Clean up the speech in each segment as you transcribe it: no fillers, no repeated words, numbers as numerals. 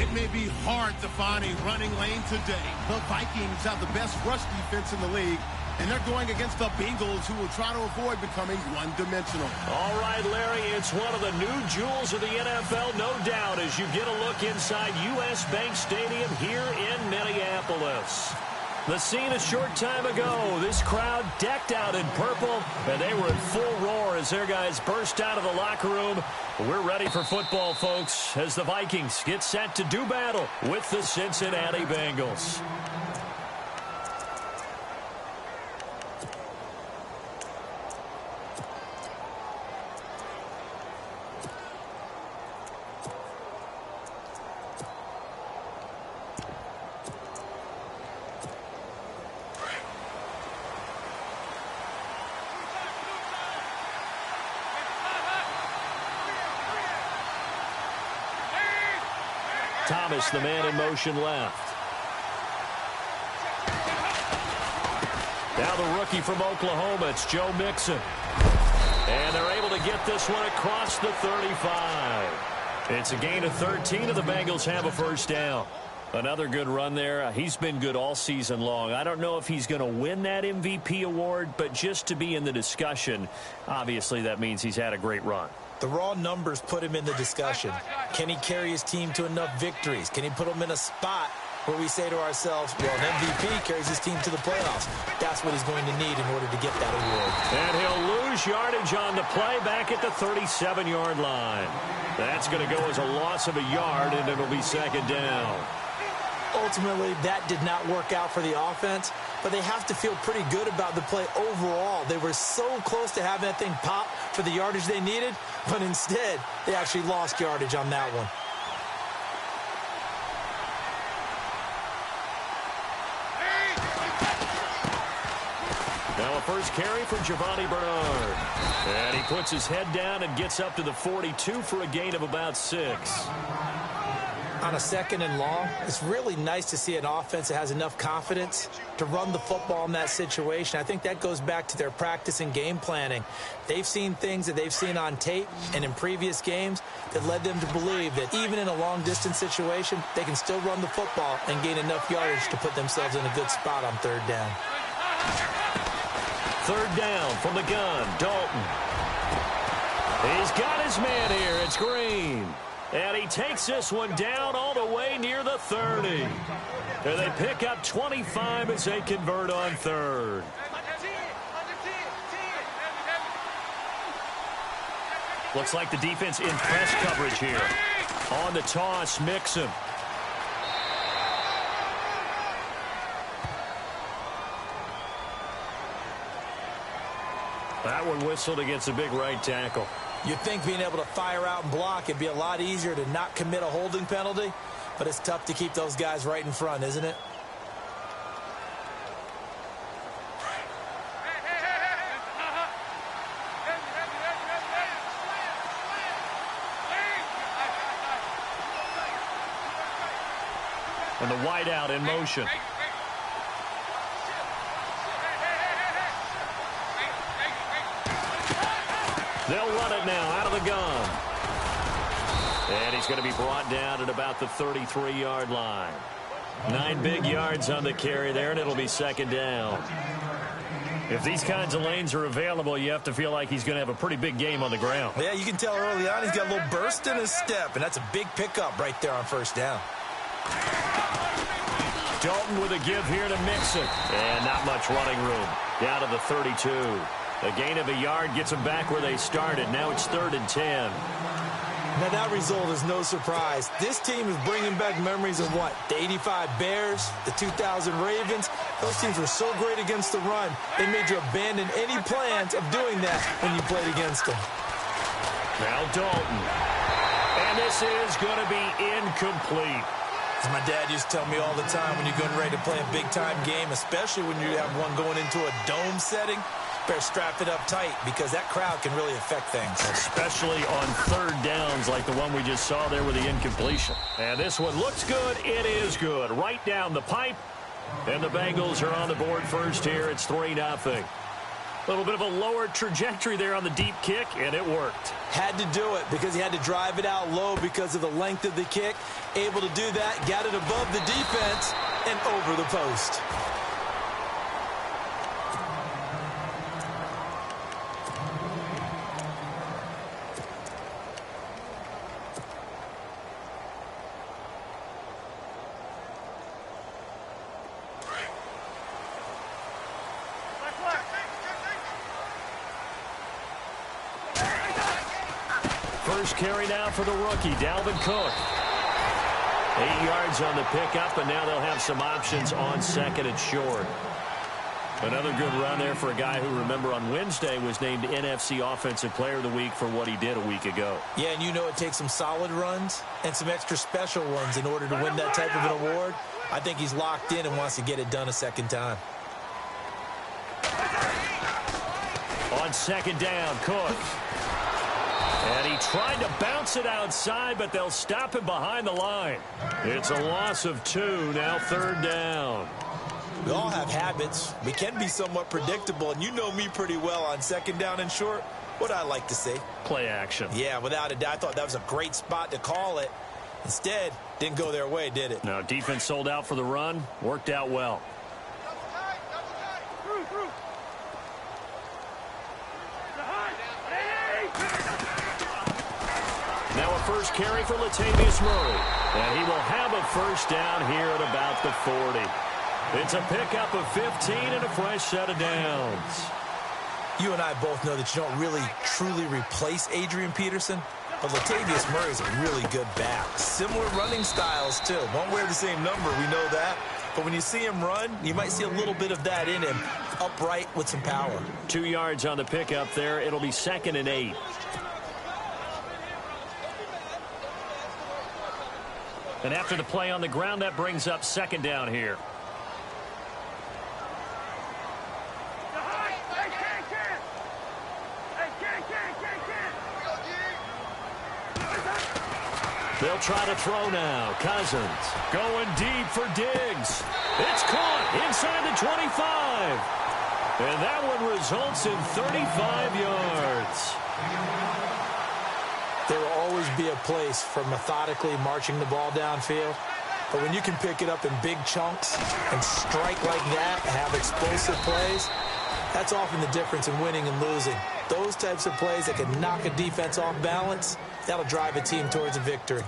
It may be hard to find a running lane today. The Vikings have the best rush defense in the league, and they're going against the Bengals, who will try to avoid becoming one-dimensional. All right, Larry, it's one of the new jewels of the NFL, no doubt, as you get a look inside U.S. Bank Stadium here in Minneapolis. The scene a short time ago, this crowd decked out in purple, and they were in full roar as their guys burst out of the locker room. We're ready for football, folks, as the Vikings get set to do battle with the Cincinnati Bengals. Thomas, the man in motion left. Now the rookie from Oklahoma, it's Joe Mixon. And they're able to get this one across the 35. It's a gain of 13, and the Bengals have a first down. Another good run there. He's been good all season long. I don't know if he's going to win that MVP award, but just to be in the discussion, obviously that means he's had a great run. The raw numbers put him in the discussion. Can he carry his team to enough victories? Can he put them in a spot where we say to ourselves, well, an MVP carries his team to the playoffs. That's what he's going to need in order to get that award. And he'll lose yardage on the play back at the 37-yard line. That's going to go as a loss of a yard, and it'll be second down. Ultimately, that did not work out for the offense, but they have to feel pretty good about the play overall. They were so close to having that thing pop for the yardage they needed, but instead, they actually lost yardage on that one. Now a first carry for Giovanni Bernard. And he puts his head down and gets up to the 42 for a gain of about 6. On a second and long, it's really nice to see an offense that has enough confidence to run the football in that situation. I think that goes back to their practice and game planning. They've seen things that they've seen on tape and in previous games that led them to believe that even in a long-distance situation, they can still run the football and gain enough yardage to put themselves in a good spot on third down. Third down from the gun, Dalton. He's got his man here. It's Green. And he takes this one down all the way near the 30. And they pick up 25 as they convert on third. Looks like the defense in press coverage here. On the toss, Mixon. That one whistled against a big right tackle. You'd think being able to fire out and block, it'd be a lot easier to not commit a holding penalty, but it's tough to keep those guys right in front, isn't it? And the wideout in motion. They'll run it now out of the gun. And he's going to be brought down at about the 33-yard line. 9 big yards on the carry there, and it'll be second down. If these kinds of lanes are available, you have to feel like he's going to have a pretty big game on the ground. Yeah, you can tell early on he's got a little burst in his step, and that's a big pickup right there on first down. Dalton with a give here to Mixon. And not much running room. Down to the 32. A gain of a yard gets them back where they started. Now it's 3rd and 10. Now that result is no surprise. This team is bringing back memories of what? The 85 Bears, the 2000 Ravens. Those teams were so great against the run, they made you abandon any plans of doing that when you played against them. Now Dalton. And this is going to be incomplete. As my dad used to tell me all the time, when you're getting ready to play a big-time game, especially when you have one going into a dome setting, better strap it up tight because that crowd can really affect things. Especially on third downs like the one we just saw there with the incompletion. And this one looks good. It is good. Right down the pipe. And the Bengals are on the board first here. It's 3-0. A little bit of a lower trajectory there on the deep kick, and it worked. Had to do it because he had to drive it out low because of the length of the kick. Able to do that, got it above the defense and over the post. First carry now for the rookie, Dalvin Cook. 8 yards on the pickup, and now they'll have some options on second and short. Another good run there for a guy who, remember, on Wednesday was named NFC Offensive Player of the Week for what he did a week ago. Yeah, and you know it takes some solid runs and some extra special ones in order to win that type of an award. I think he's locked in and wants to get it done a second time. On second down, Cook. And he tried to bounce it outside, but they'll stop him behind the line. It's a loss of 2, now third down. We all have habits. We can be somewhat predictable, and you know me pretty well on second down and short. What I like to see? Play action. Yeah, without a doubt. I thought that was a great spot to call it. Instead, didn't go their way, did it? No, defense sold out for the run. Worked out well. Now a first carry for Latavius Murray. And he will have a first down here at about the 40. It's a pickup of 15 and a fresh set of downs. You and I both know that you don't really truly replace Adrian Peterson, but Latavius Murray's a really good back. Similar running styles, too. Won't wear the same number, we know that. But when you see him run, you might see a little bit of that in him, upright with some power. 2 yards on the pickup there. It'll be 2nd and 8. And after the play on the ground, that brings up second down here. They'll try to throw now. Cousins going deep for Diggs. It's caught inside the 25. And that one results in 35 yards. There will always be a place for methodically marching the ball downfield. But when you can pick it up in big chunks and strike like that, have explosive plays, that's often the difference in winning and losing. Those types of plays that can knock a defense off balance, that'll drive a team towards a victory.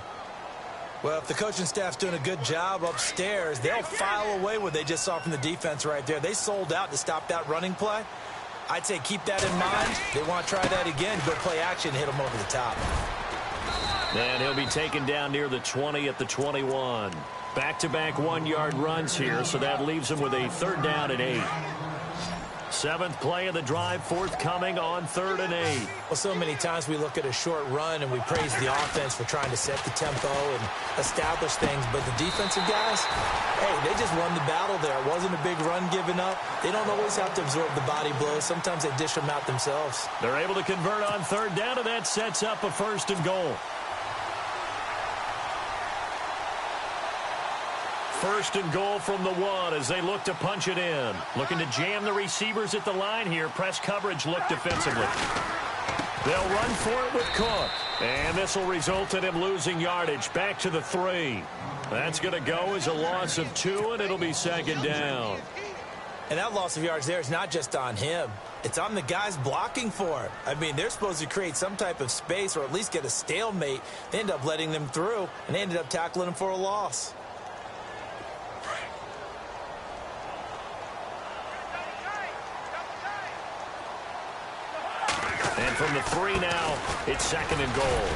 Well, if the coaching staff's doing a good job upstairs, they'll file away what they just saw from the defense right there. They sold out to stop that running play. I'd say keep that in mind. They want to try that again, go play action, hit them over the top. And he'll be taken down near the 20 at the 21. Back-to-back 1-yard runs here, so that leaves him with a third down and 8. 7th play of the drive, forthcoming on 3rd and 8. Well, so many times we look at a short run and we praise the offense for trying to set the tempo and establish things. But the defensive guys, hey, they just won the battle there. It wasn't a big run given up. They don't always have to absorb the body blows. Sometimes they dish them out themselves. They're able to convert on 3rd down, and that sets up a 1st and goal. 1st and goal from the 1 as they look to punch it in. Looking to jam the receivers at the line here. Press coverage look defensively. They'll run for it with Cook. And this will result in him losing yardage. Back to the 3. That's going to go as a loss of 2, and it'll be 2nd down. And that loss of yards there is not just on him. It's on the guys blocking for it. I mean, they're supposed to create some type of space or at least get a stalemate. They end up letting them through, and they ended up tackling him for a loss. And from the 3 now, it's 2nd and goal.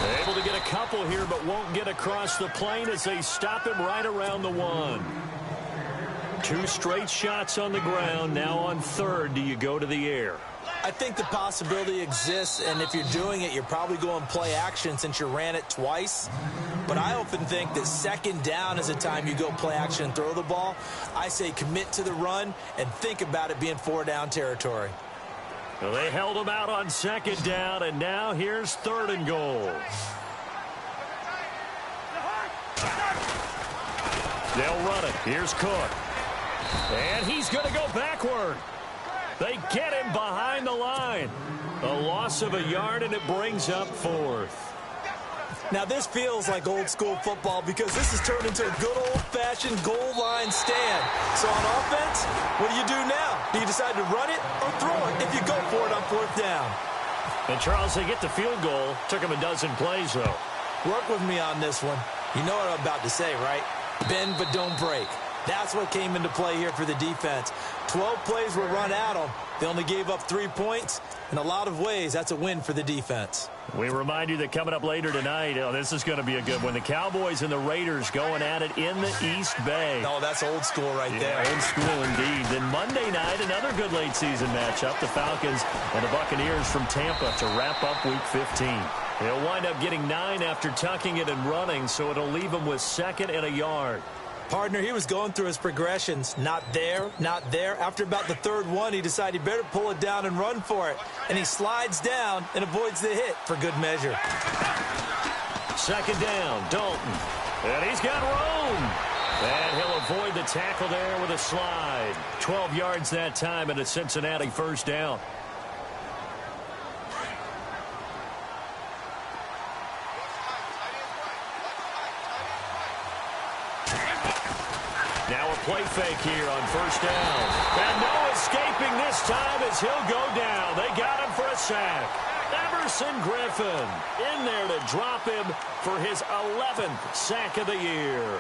They're able to get a couple here, but won't get across the plane as they stop him right around the 1. 2 straight shots on the ground. Now on 3rd, do you go to the air? I think the possibility exists, and if you're doing it, you're probably going play action since you ran it twice. But I often think that 2nd down is the time you go play action and throw the ball. I say commit to the run and think about it being 4-down territory. Well, they held him out on 2nd down, and now here's 3rd and goal. They'll run it. Here's Cook. And he's going to go backward. They get him behind the line. A loss of a yard, and it brings up 4th. Now, this feels like old-school football because this has turned into a good old-fashioned goal line stand. So on offense, what do you do now? Do you decide to run it or throw it if you go for it on 4th down? And, Charles, they get the field goal. Took him a dozen plays, though. Work with me on this one. You know what I'm about to say, right? Bend but don't break. That's what came into play here for the defense. 12 plays were run at them. They only gave up 3 points. In a lot of ways, that's a win for the defense. We remind you that coming up later tonight, this is going to be a good one. The Cowboys and the Raiders going at it in the East Bay. Oh, that's old school right there. Old school indeed. Then Monday night, another good late season matchup. The Falcons and the Buccaneers from Tampa to wrap up Week 15. They'll wind up getting 9 after tucking it and running, so it'll leave them with 2nd and a yard. Partner, he was going through his progressions. Not there, not there. After about the 3rd one, he decided he better pull it down and run for it. And he slides down and avoids the hit for good measure. 2nd down, Dalton. And he's got room. And he'll avoid the tackle there with a slide. 12 yards that time and a Cincinnati 1st down. Now a play fake here on 1st down. And no escaping this time as he'll go down. They got him for a sack. Everson Griffin in there to drop him for his 11th sack of the year.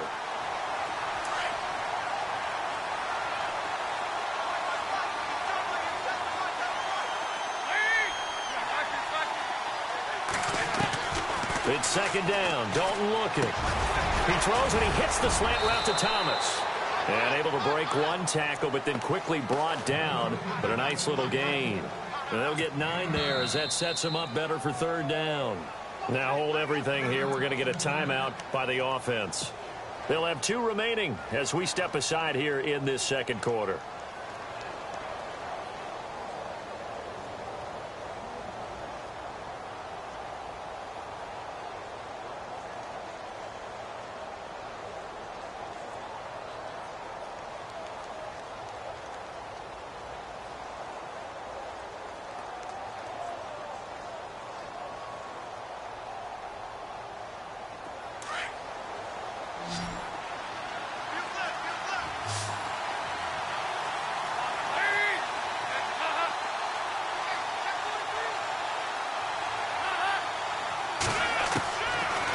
It's 2nd down. Dalton looking. He throws and he hits the slant route to Thomas. And able to break one tackle, but then quickly brought down. But a nice little gain. And they'll get 9 there as that sets them up better for 3rd down. Now hold everything here. We're going to get a timeout by the offense. They'll have 2 remaining as we step aside here in this 2nd quarter.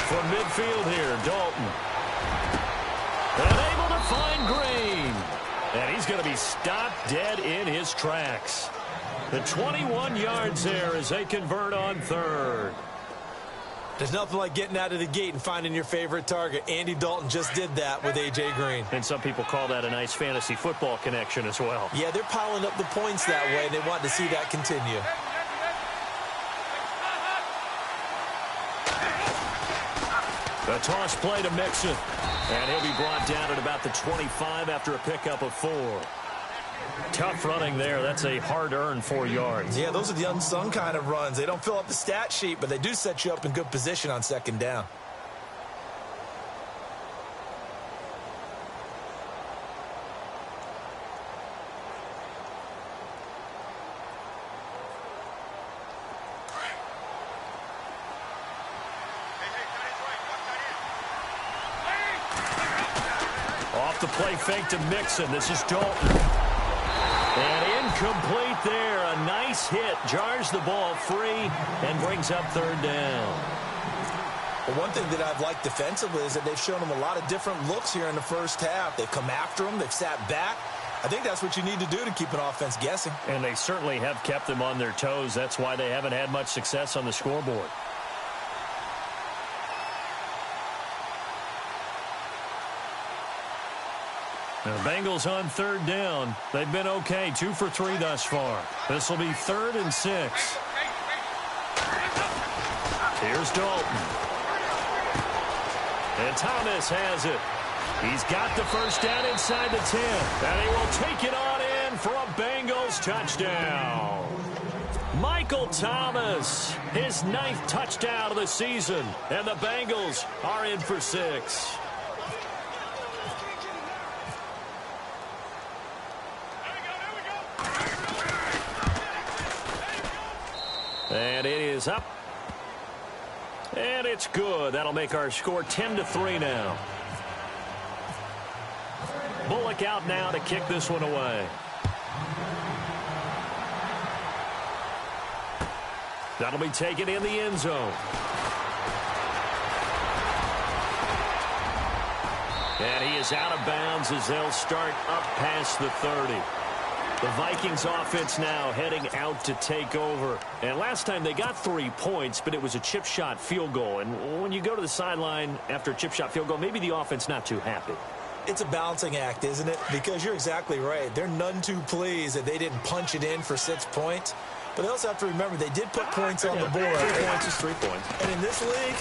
From midfield here, Dalton. And able to find Green. And he's going to be stopped dead in his tracks. The 21 yards there as they convert on 3rd. There's nothing like getting out of the gate and finding your favorite target. Andy Dalton just did that with A.J. Green. And some people call that a nice fantasy football connection as well. Yeah, they're piling up the points that way, and they want to see that continue. A toss play to Mixon. And he'll be brought down at about the 25 after a pickup of 4. Tough running there. That's a hard-earned 4 yards. Yeah, those are the unsung kind of runs. They don't fill up the stat sheet, but they do set you up in good position on 2nd down. Off the play fake to Mixon. This is Dalton. And incomplete there. A nice hit. Jars the ball free and brings up 3rd down. Well, one thing that I've liked defensively is that they've shown them a lot of different looks here in the 1st half. They've come after them. They've sat back. I think that's what you need to do to keep an offense guessing. And they certainly have kept them on their toes. That's why they haven't had much success on the scoreboard. The Bengals on 3rd down. They've been okay. 2 for 3 thus far. This will be 3rd and 6. Here's Dalton. And Thomas has it. He's got the 1st down inside the 10. And he will take it on in for a Bengals touchdown. Michael Thomas, his 9th touchdown of the season. And the Bengals are in for 6. And it is up. And it's good. That'll make our score 10-3 now. Bullock out now to kick this one away. That'll be taken in the end zone. And he is out of bounds as they'll start up past the 30. The Vikings offense now heading out to take over. And last time they got 3 points, but it was a chip shot field goal. And when you go to the sideline after a chip shot field goal, maybe the offense not too happy. It's a balancing act, isn't it? Because you're exactly right. They're none too pleased that they didn't punch it in for 6 points. But they also have to remember they did put points on the board. 3 points is 3 points. And in this league,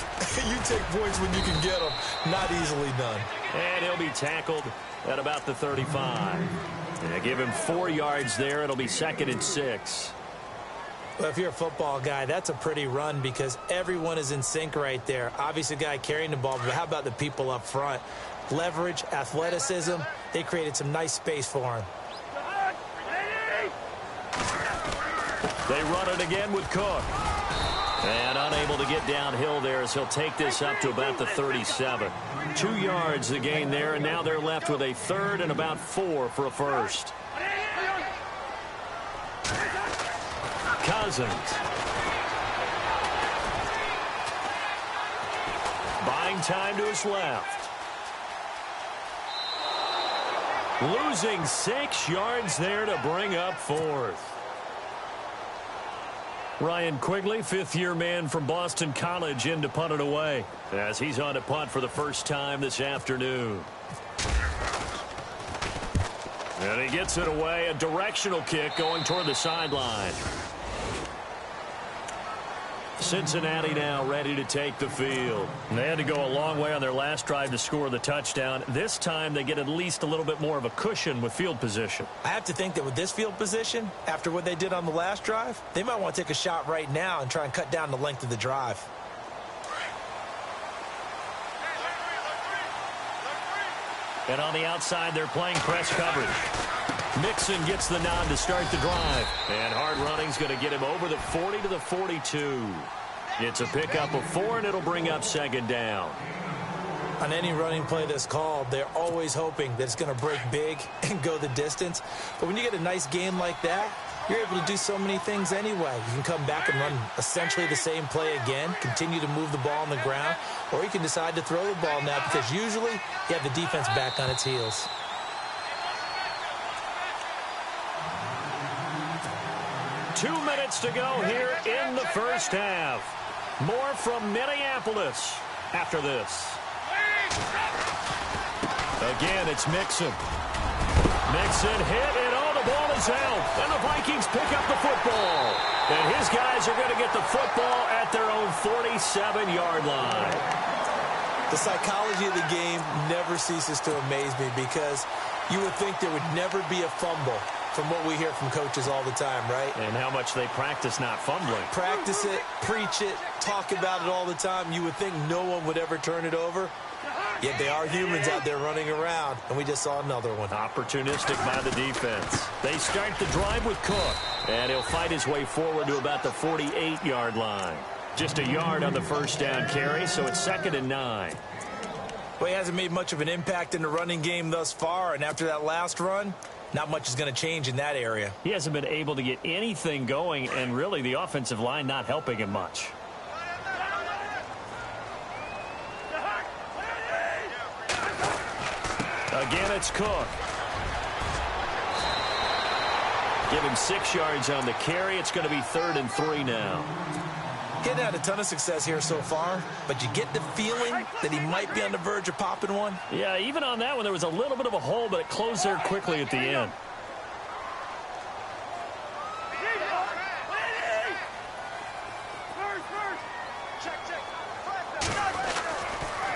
you take points when you can get them. Not easily done. And he'll be tackled at about the 35. Yeah, give him 4 yards there. It'll be 2nd and 6. Well, if you're a football guy, that's a pretty run because everyone is in sync right there. Obviously, the guy carrying the ball, but how about the people up front? Leverage, athleticism, they created some nice space for him. They run it again with Cook. And unable to get downhill there as he'll take this up to about the 37. 2 yards the gain there, and now they're left with a 3rd and about 4 for a first. Cousins. Buying time to his left. Losing 6 yards there to bring up 4th. Ryan Quigley, 5th-year man from Boston College, in to punt it away as he's on to punt for the first time this afternoon. And he gets it away, a directional kick going toward the sideline. Cincinnati now ready to take the field. And they had to go a long way on their last drive to score the touchdown. This time they get at least a little bit more of a cushion with field position. I have to think that with this field position, after what they did on the last drive, they might want to take a shot right now and try and cut down the length of the drive. And on the outside, they're playing press coverage. Mixon gets the nod to start the drive. And hard running's going to get him over the 40 to the 42. It's a pickup of 4, and it'll bring up 2nd down. On any running play that's called, they're always hoping that it's going to break big and go the distance. But when you get a nice game like that, you're able to do so many things anyway. You can come back and run essentially the same play again, continue to move the ball on the ground, or you can decide to throw the ball now because usually you have the defense back on its heels. 2 minutes to go here in the first half. More from Minneapolis after this. Again, it's Mixon. Mixon hit, and the ball is out. And the Vikings pick up the football. And his guys are going to get the football at their own 47-yard line. The psychology of the game never ceases to amaze me because you would think there would never be a fumble from what we hear from coaches all the time, right? And how much they practice not fumbling. Practice it, preach it, talk about it all the time. You would think no one would ever turn it over. Yet they are humans out there running around, and we just saw another one. Opportunistic by the defense. They start the drive with Cook, and he'll fight his way forward to about the 48-yard line. Just a yard on the first down carry, so it's 2nd and 9. Well, he hasn't made much of an impact in the running game thus far, and after that last run, not much is going to change in that area. He hasn't been able to get anything going, and really the offensive line not helping him much. Again, it's Cook. Give him 6 yards on the carry. It's going to be 3rd and 3 now. He hasn't had a ton of success here so far, but you get the feeling that he might be on the verge of popping one. Yeah, even on that one, there was a little bit of a hole, but it closed there quickly at the end.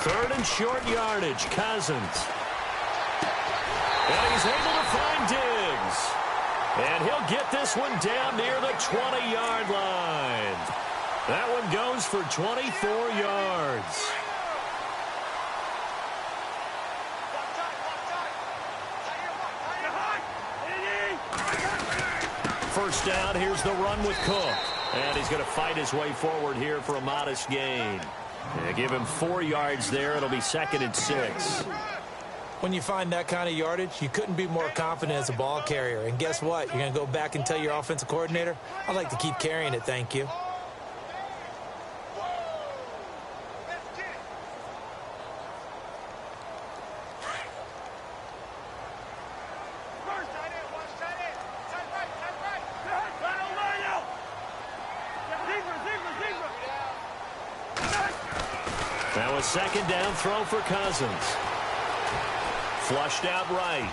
Third and short yardage, Cousins. And he's able to find Diggs. And he'll get this one down near the 20-yard line. That one goes for 24 yards. First down, here's the run with Cook. And he's going to fight his way forward here for a modest gain. Yeah, give him 4 yards there. It'll be 2nd and 6. When you find that kind of yardage, you couldn't be more confident as a ball carrier. And guess what? You're going to go back and tell your offensive coordinator, I'd like to keep carrying it, thank you. Now a 2nd down throw for Cousins. Flushed out right.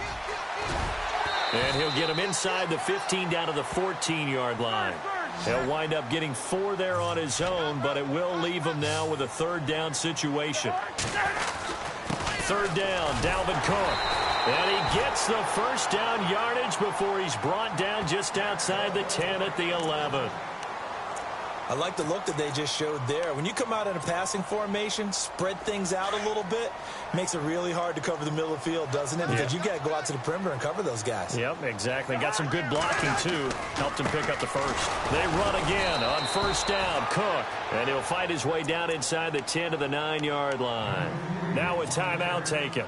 And he'll get him inside the 15 down to the 14-yard line. He'll wind up getting 4 there on his own, but it will leave him now with a 3rd down situation. 3rd down, Dalvin Cook. And he gets the 1st down yardage before he's brought down just outside the 10 at the 11. I like the look that they just showed there. When you come out in a passing formation, spread things out a little bit, makes it really hard to cover the middle of the field, doesn't it? Because you got to go out to the perimeter and cover those guys. Yep, exactly. Got some good blocking, too. Helped him pick up the 1st. They run again on 1st down. Cook. And he'll fight his way down inside the 10 to the 9-yard line. Now a timeout taken.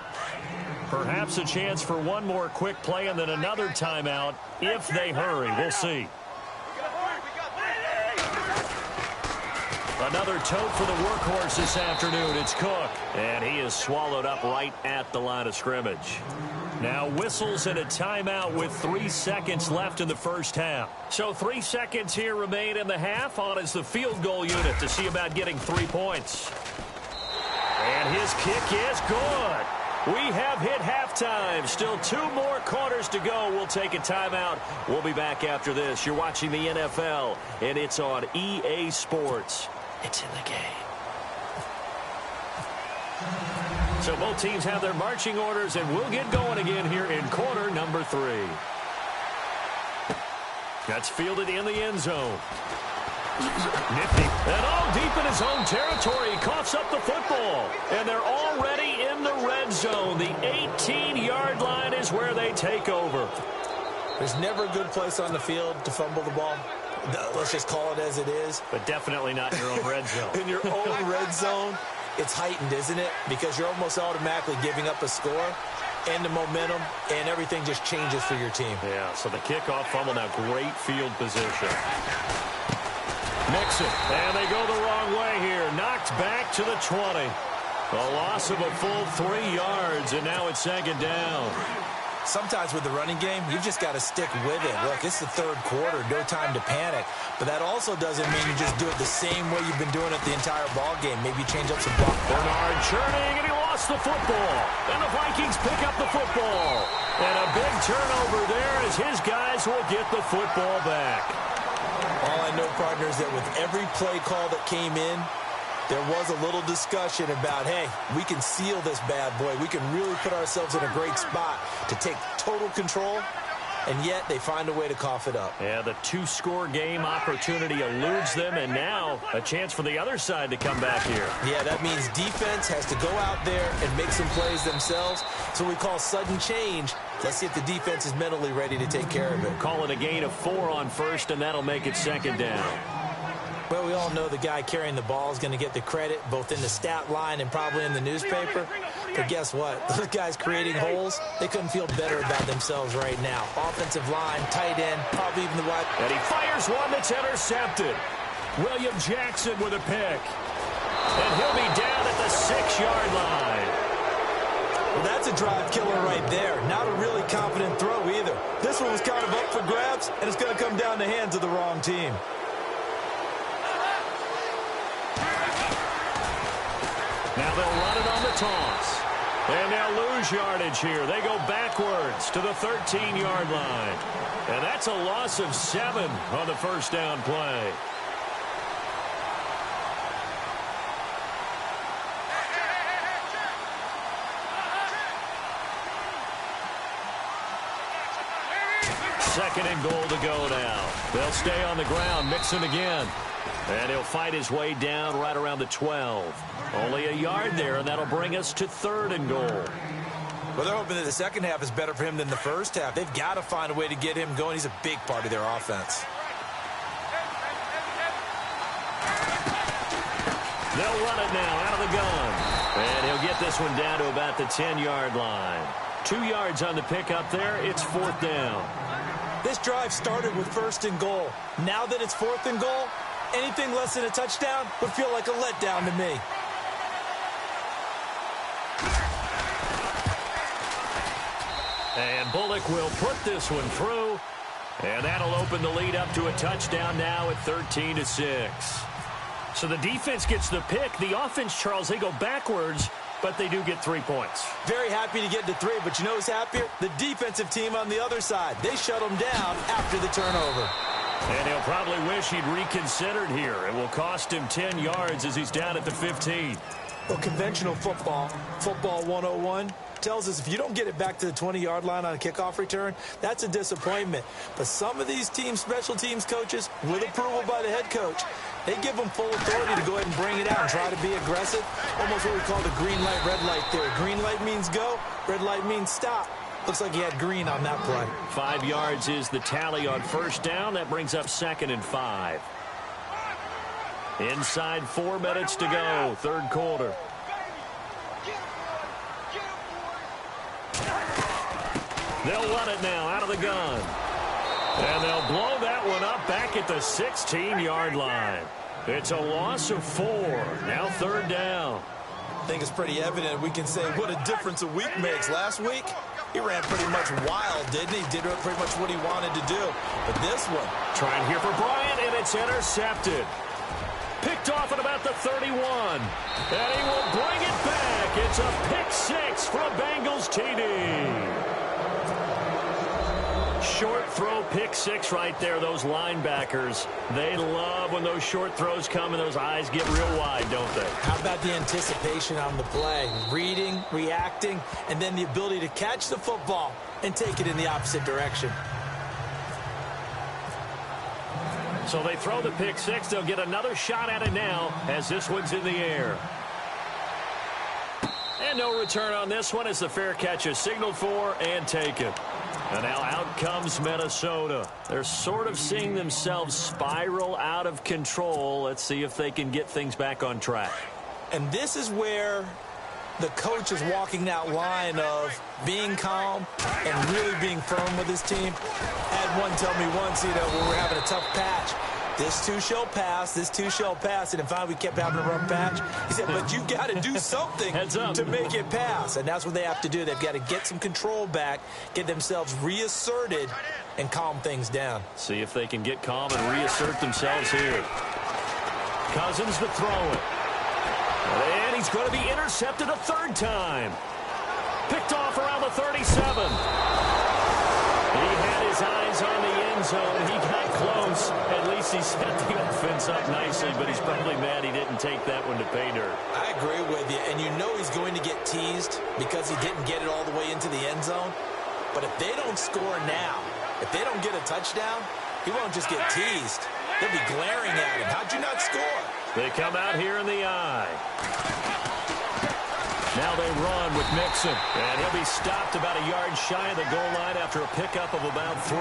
Perhaps a chance for one more quick play and then another timeout if they hurry. We'll see. Another tote for the workhorse this afternoon. It's Cook. And he is swallowed up right at the line of scrimmage. Now whistles and a timeout with 3 seconds left in the 1st half. So 3 seconds here remain in the half. On is the field goal unit to see about getting 3 points. And his kick is good. We have hit halftime. Still 2 more quarters to go. We'll take a timeout. We'll be back after this. You're watching the NFL, and it's on EA Sports. It's in the game. So both teams have their marching orders, and we'll get going again here in quarter number 3. That's fielded in the end zone. Nifty. And all deep in his own territory. He coughs up the football. And they're already in the red zone. The 18-yard line is where they take over. There's never a good place on the field to fumble the ball. Let's just call it as it is. But definitely not in your own red zone. In your own red zone, it's heightened, isn't it? Because you're almost automatically giving up a score and the momentum, and everything just changes for your team. Yeah, so the kickoff fumble, now great field position. Mixon, and they go the wrong way here. Knocked back to the 20. A loss of a full 3 yards, and now it's 2nd down. Sometimes with the running game, you've just got to stick with it. Look, it's the 3rd quarter, no time to panic. But that also doesn't mean you just do it the same way you've been doing it the entire ball game. Maybe change up some block. Bernard churning, and he lost the football. And the Vikings pick up the football. And a big turnover there as his guys will get the football back. All I know, partner, is that with every play call that came in, there was a little discussion about, hey, we can seal this bad boy. We can really put ourselves in a great spot to take total control, and yet they find a way to cough it up. Yeah, the 2-score game opportunity eludes them, and now a chance for the other side to come back here. Yeah, that means defense has to go out there and make some plays themselves. So we call sudden change. Let's see if the defense is mentally ready to take care of it. Call it a gain of 4 on 1st, and that'll make it 2nd down. Well, we all know the guy carrying the ball is going to get the credit, both in the stat line and probably in the newspaper. But guess what? Those guys creating holes, they couldn't feel better about themselves right now. Offensive line, tight end, probably even the wide. And he fires one that's intercepted. William Jackson with a pick. And he'll be down at the 6-yard line. Well, that's a drive killer right there. Not a really confident throw either. This one was kind of up for grabs, and it's going to come down the hands of the wrong team. Now they'll run it on the toss. And they'll lose yardage here. They go backwards to the 13-yard line. And that's a loss of 7 on the 1st down play. Second and goal to go now. They'll stay on the ground. Mixon again. And he'll fight his way down right around the 12. Only a yard there, and that'll bring us to 3rd and goal. Well, they're hoping that the second half is better for him than the first half. They've got to find a way to get him going. He's a big part of their offense. They'll run it now out of the gun. And he'll get this one down to about the 10-yard line. 2 yards on the pickup there. It's 4th down. This drive started with 1st and goal. Now that it's 4th and goal, anything less than a touchdown would feel like a letdown to me. And Bullock will put this one through. And that'll open the lead up to a touchdown now at 13-6. So the defense gets the pick. The offense, Charles, they go backwards, but they do get 3 points. Very happy to get to 3, but you know who's happier? The defensive team on the other side. They shut them down after the turnover. And he'll probably wish he'd reconsidered here. It will cost him 10 yards as he's down at the 15. Well, conventional football 101, tells us if you don't get it back to the 20-yard line on a kickoff return, that's a disappointment. But some of these teams, special teams coaches, with approval by the head coach, they give them full authority to go ahead and bring it out and try to be aggressive. Almost what we call the green light, red light theory. Green light means go, red light means stop. Looks like he had green on that play. 5 yards is the tally on 1st down. That brings up 2nd and 5. Inside 4 minutes to go, 3rd quarter. They'll run it now out of the gun. And they'll blow that one up back at the 16-yard line. It's a loss of 4. Now 3rd down. I think it's pretty evident. We can say what a difference a week makes. Last week, he ran pretty much wild, didn't he? Did pretty much what he wanted to do. But this one. Trying here for Bryant, and it's intercepted. Picked off at about the 31. And he will bring it back. It's a pick 6 for a Bengals TD. Short throw, pick 6 right there. Those linebackers, they love when those short throws come and those eyes get real wide, don't they? How about the anticipation on the play? Reading, reacting, and then the ability to catch the football and take it in the opposite direction. So they throw the pick 6. They'll get another shot at it now as this one's in the air. And no return on this one as the fair catch is signaled for and taken. And now out comes Minnesota. They're sort of seeing themselves spiral out of control. Let's see if they can get things back on track. And this is where the coach is walking that line of being calm and really being firm with his team. I had one tell me once, when we're having a tough patch, this too shall pass, this too shall pass. And finally, we kept having a rough patch. He said, but you got to do something to make it pass. And that's what they have to do. They've got to get some control back, get themselves reasserted, and calm things down. See if they can get calm and reassert themselves here. Cousins to throw it. And he's going to be intercepted a 3rd time. Picked off around the 37. He had his eyes on the end zone. He got close. At least he set the offense up nicely, but he's probably mad he didn't take that one to pay dirt. I agree with you, and you know he's going to get teased because he didn't get it all the way into the end zone. But if they don't score now, if they don't get a touchdown, he won't just get teased. They'll be glaring at him. How'd you not score? They come out here in the eye. Now they run with Mixon, and he'll be stopped about a yard shy of the goal line after a pickup of about 3.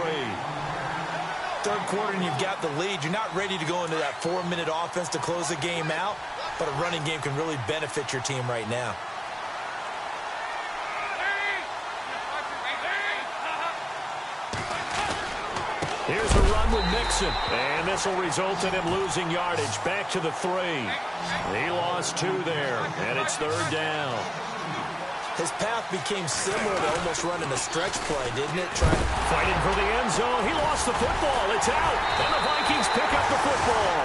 3rd quarter and you've got the lead. You're not ready to go into that 4-minute offense to close the game out, but a running game can really benefit your team right now. Here's the run with Mixon, and this will result in him losing yardage. Back to the 3. He lost 2 there, and it's 3rd down. His path became similar to almost running a stretch play, didn't it? Fighting for the end zone. He lost the football. It's out, and the Vikings pick up the football.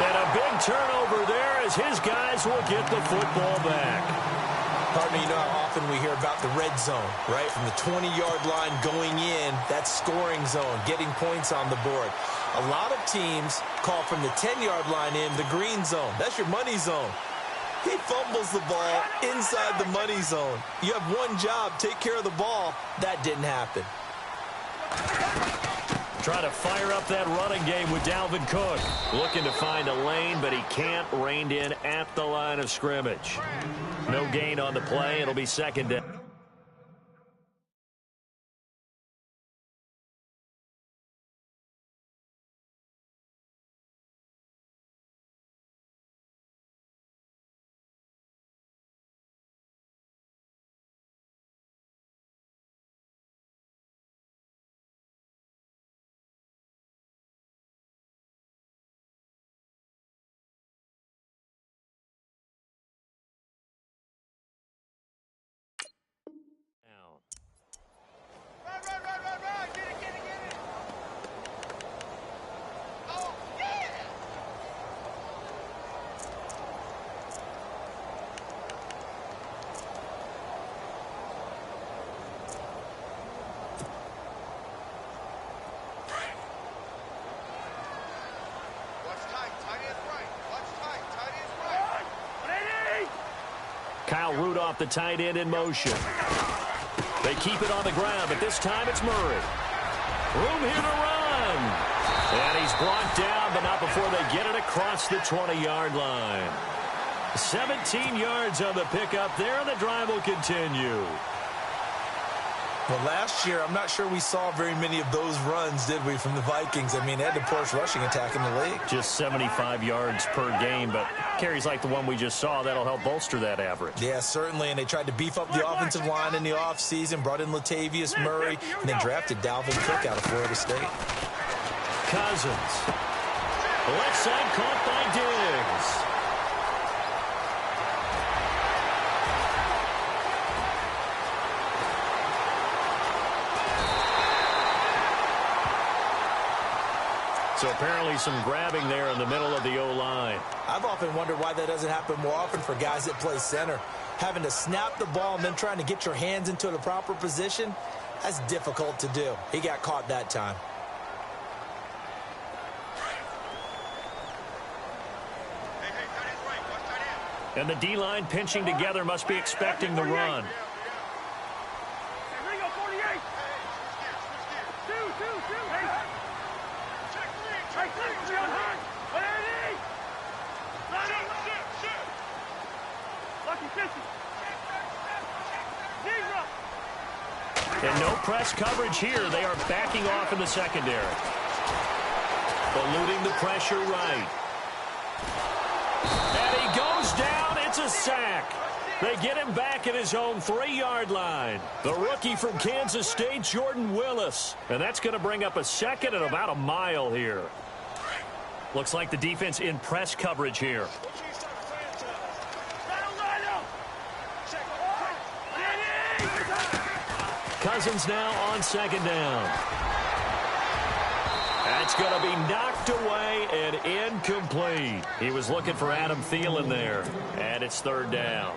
And a big turnover there as his guys will get the football back. Partner, you know how often we hear about the red zone, right? From the 20-yard line going in, that scoring zone, getting points on the board. A lot of teams call from the 10-yard line in the green zone. That's your money zone. He fumbles the ball inside the money zone. You have one job, take care of the ball. That didn't happen. Try to fire up that running game with Dalvin Cook. Looking to find a lane, but he can't. Reined in at the line of scrimmage. No gain on the play. It'll be 2nd down. root off the tight end in motion. They keep it on the ground, but this time it's Murray. Room here to run. And he's brought down, but not before they get it across the 20-yard line. 17 yards on the pickup there, and the drive will continue. Well, last year, I'm not sure we saw very many of those runs, did we, from the Vikings? I mean, they had the poorest rushing attack in the league. Just 75 yards per game, but carries like the one we just saw, that'll help bolster that average. Yeah, certainly, and they tried to beef up the offensive line in the offseason, brought in Latavius Murray, and then drafted Dalvin Cook out of Florida State. Cousins. Left side caught by Diggs. So apparently some grabbing there in the middle of the O-line. I've often wondered why that doesn't happen more often for guys that play center. Having to snap the ball and then trying to get your hands into the proper position, that's difficult to do. He got caught that time. And the D-line pinching together must be expecting the run. And no press coverage here. They are backing off in the secondary. Eluding the pressure right. And he goes down. It's a sack. They get him back at his own 3-yard line. The rookie from Kansas State, Jordan Willis. And that's going to bring up a second and about a mile here. Looks like the defense in press coverage here. Cousins now on second down. That's going to be knocked away and incomplete. He was looking for Adam Thielen there, and it's third down.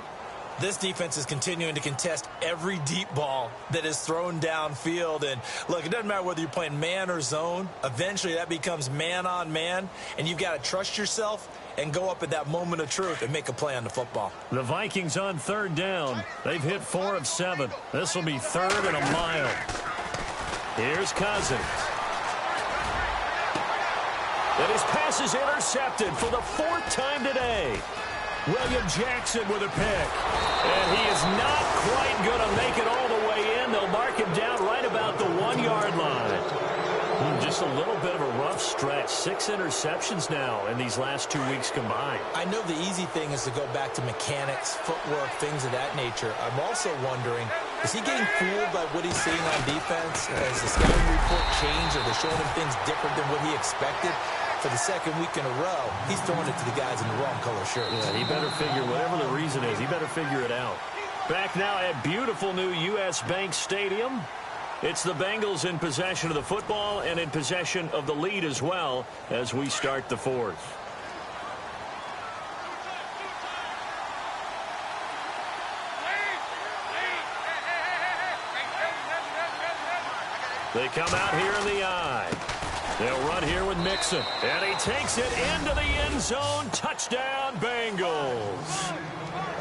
This defense is continuing to contest every deep ball that is thrown downfield. And, look, it doesn't matter whether you're playing man or zone. Eventually, that becomes man-on-man, and you've got to trust yourself and go up at that moment of truth and make a play on the football. The Vikings on third down. They've hit 4 of 7. This will be third and a mile. Here's Cousins. And his pass is intercepted for the 4th time today. William Jackson with a pick. And he is not quite going to make it all the way in. They'll mark him down right about the 1-yard line. Just a little bit of a rough stretch. 6 interceptions now in these last 2 weeks combined. I know the easy thing is to go back to mechanics, footwork, things of that nature. I'm also wondering, is he getting fooled by what he's seeing on defense? Has the scouting report changed? Are they showing him things different than what he expected? For the second week in a row, he's throwing it to the guys in the wrong color shirts. Yeah, he better figure, whatever the reason is, he better figure it out. Back now at beautiful new U.S. Bank Stadium. It's the Bengals in possession of the football and in possession of the lead as well as we start the 4th. They come out here in the eye. They'll run here with Mixon. And he takes it into the end zone. Touchdown, Bengals.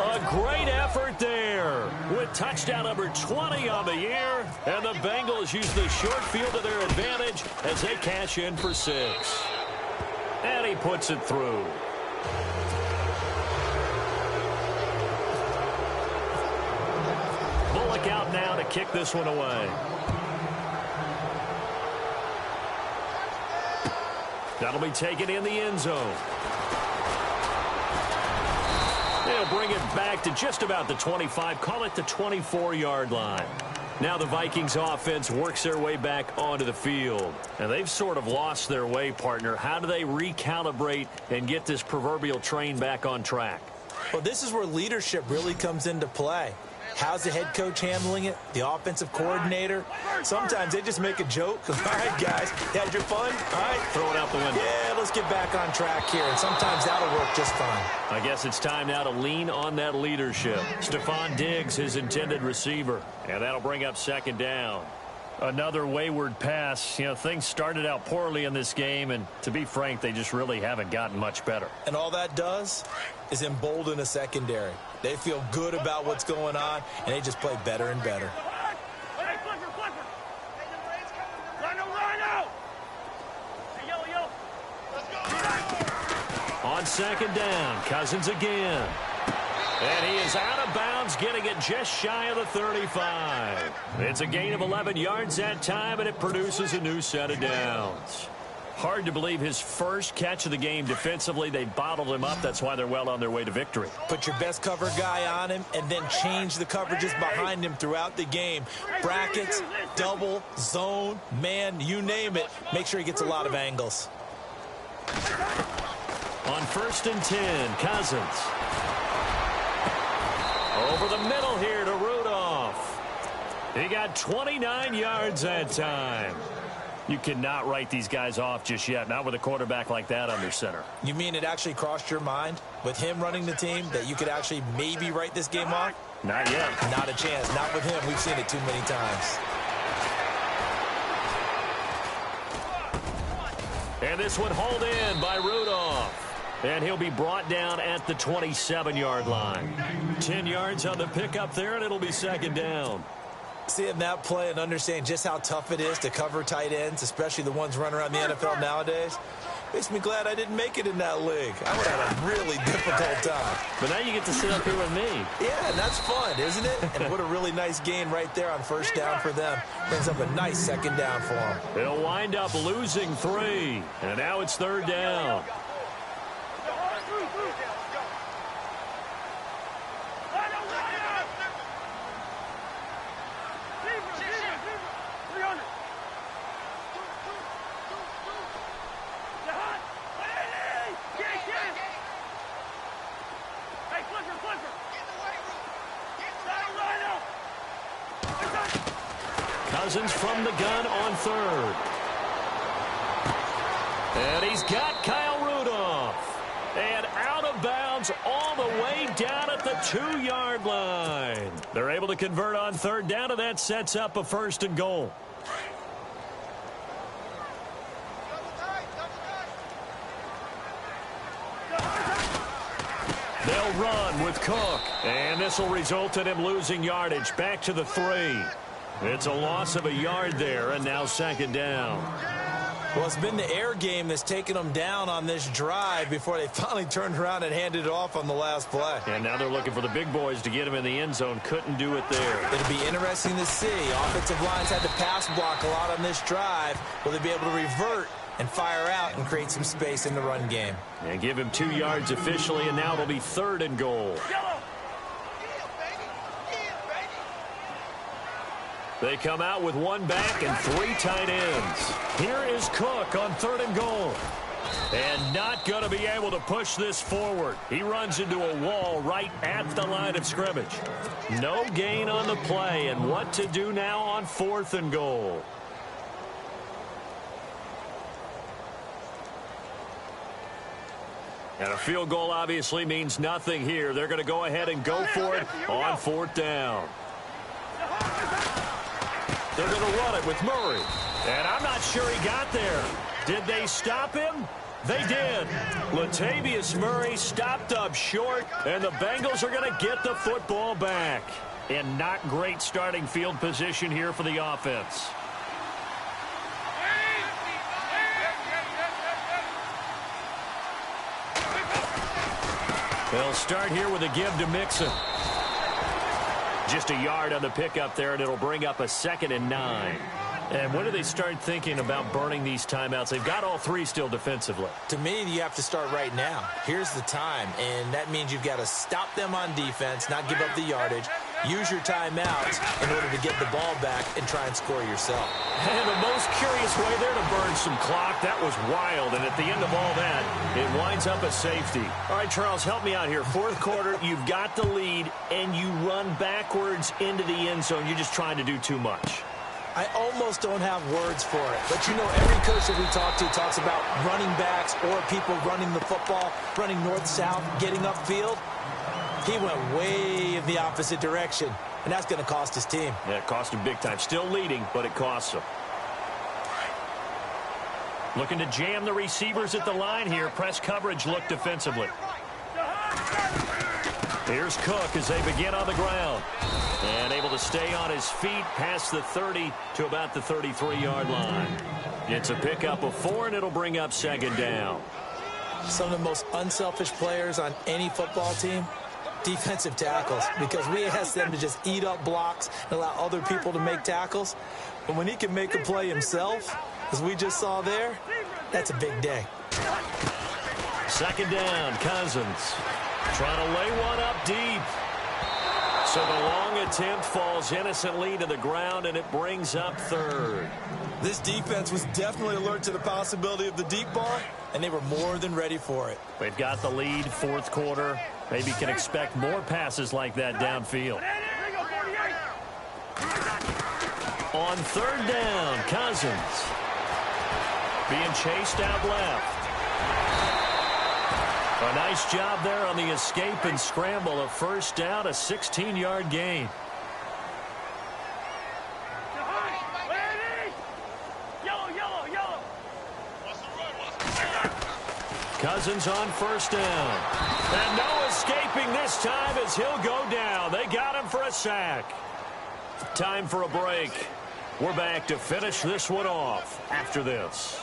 A great effort there with touchdown number 20 on the year. And the Bengals use the short field to their advantage as they cash in for 6. And he puts it through. Bullock out now to kick this one away. That'll be taken in the end zone. They'll bring it back to just about the 25, call it the 24-yard line. Now the Vikings offense works their way back onto the field. And they've sort of lost their way, partner. How do they recalibrate and get this proverbial train back on track? Well, this is where leadership really comes into play. How's the head coach handling it? The offensive coordinator? Sometimes they just make a joke. All right, guys, you had your fun? All right. Throw it out the window. Yeah, let's get back on track here. And sometimes that'll work just fine. I guess it's time now to lean on that leadership. Stephon Diggs, his intended receiver. And that'll bring up second down. Another wayward pass. You know, things started out poorly in this game, and to be frank, they just really haven't gotten much better. And all that does is embolden a secondary. They feel good about what's going on, and they just play better and better. On second down, Cousins again. And he is out of bounds, getting it just shy of the 35. It's a gain of 11 yards that time, and it produces a new set of downs. Hard to believe his first catch of the game defensively. They bottled him up. That's why they're well on their way to victory. Put your best cover guy on him and then change the coverages behind him throughout the game. Brackets, double, zone, man, you name it. Make sure he gets a lot of angles. On 1st and 10, Cousins. Over the middle here to Rudolph. He got 29 yards that time. You cannot write these guys off just yet, not with a quarterback like that under center. You mean it actually crossed your mind with him running the team that you could actually maybe write this game off? Not yet. Not a chance. Not with him. We've seen it too many times. And this one hauled in by Rudolph. And he'll be brought down at the 27-yard line. 10 yards on the pickup there, and it'll be second down. Seeing that play and understanding just how tough it is to cover tight ends, especially the ones running around the NFL nowadays, makes me glad I didn't make it in that league. I would have had a really difficult time. But now you get to sit up here with me. Yeah, and that's fun, isn't it? And what a really nice gain right there on first down for them. Brings up a nice second down for them. They'll wind up losing 3. And now it's third down. Cousins from the gun on 3rd. And he's got Kyle Rudolph. And out of bounds all the way down at the 2-yard line. They're able to convert on 3rd down, and that sets up a 1st and goal. They'll run with Cook. And this will result in him losing yardage back to the 3. It's a loss of a yard there, and now second down. Well, it's been the air game that's taken them down on this drive before they finally turned around and handed it off on the last play. And now they're looking for the big boys to get him in the end zone. Couldn't do it there. It'll be interesting to see. Offensive lines had to pass block a lot on this drive. Will they be able to revert and fire out and create some space in the run game? And give him 2 yards officially, and now it'll be 3rd and goal. They come out with 1 back and 3 tight ends. Here is Cook on 3rd and goal. And not going to be able to push this forward. He runs into a wall right at the line of scrimmage. No gain on the play, and what to do now on 4th and goal. And a field goal obviously means nothing here. They're going to go ahead and go for it on 4th down. They're going to run it with Murray. And I'm not sure he got there. Did they stop him? They did. Latavius Murray stopped up short, and the Bengals are going to get the football back. And not great starting field position here for the offense. They'll start here with a give to Mixon. Just a yard on the pickup there, and it'll bring up a 2nd and 9. And when do they start thinking about burning these timeouts? They've got all 3 still defensively. To me, you have to start right now. Here's the time, and that means you've got to stop them on defense, not give up the yardage, use your timeouts in order to get the ball back and try and score yourself. And the most curious way there to burn some clock. That was wild, and at the end of all that, it winds up a safety. All right, Charles, help me out here. 4th quarter, you've got the lead, and you run backwards into the end zone. You're just trying to do too much. I almost don't have words for it. But, you know, every coach that we talk to talks about running backs or people running the football, running north-south, getting upfield. He went way in the opposite direction. and that's going to cost his team. Yeah, it cost him big time. Still leading, but it costs him. Looking to jam the receivers at the line here. Press coverage look defensively. Here's Cook as they begin on the ground. And able to stay on his feet past the 30 to about the 33-yard line. It's a pickup of 4, and it'll bring up second down. Some of the most unselfish players on any football team, defensive tackles, because we ask them to just eat up blocks and allow other people to make tackles. But when he can make a play himself, as we just saw there, that's a big day. Second down, Cousins. Trying to lay one up deep. So the long attempt falls innocently to the ground, and it brings up third. This defense was definitely alert to the possibility of the deep ball, and they were more than ready for it. They've got the lead, fourth quarter. Maybe can expect more passes like that downfield. On third down, Cousins. Being chased out left. A nice job there on the escape and scramble. A first down, a 16-yard gain. Cousins on first down. And no escaping this time as he'll go down. They got him for a sack. Time for a break. We're back to finish this one off after this.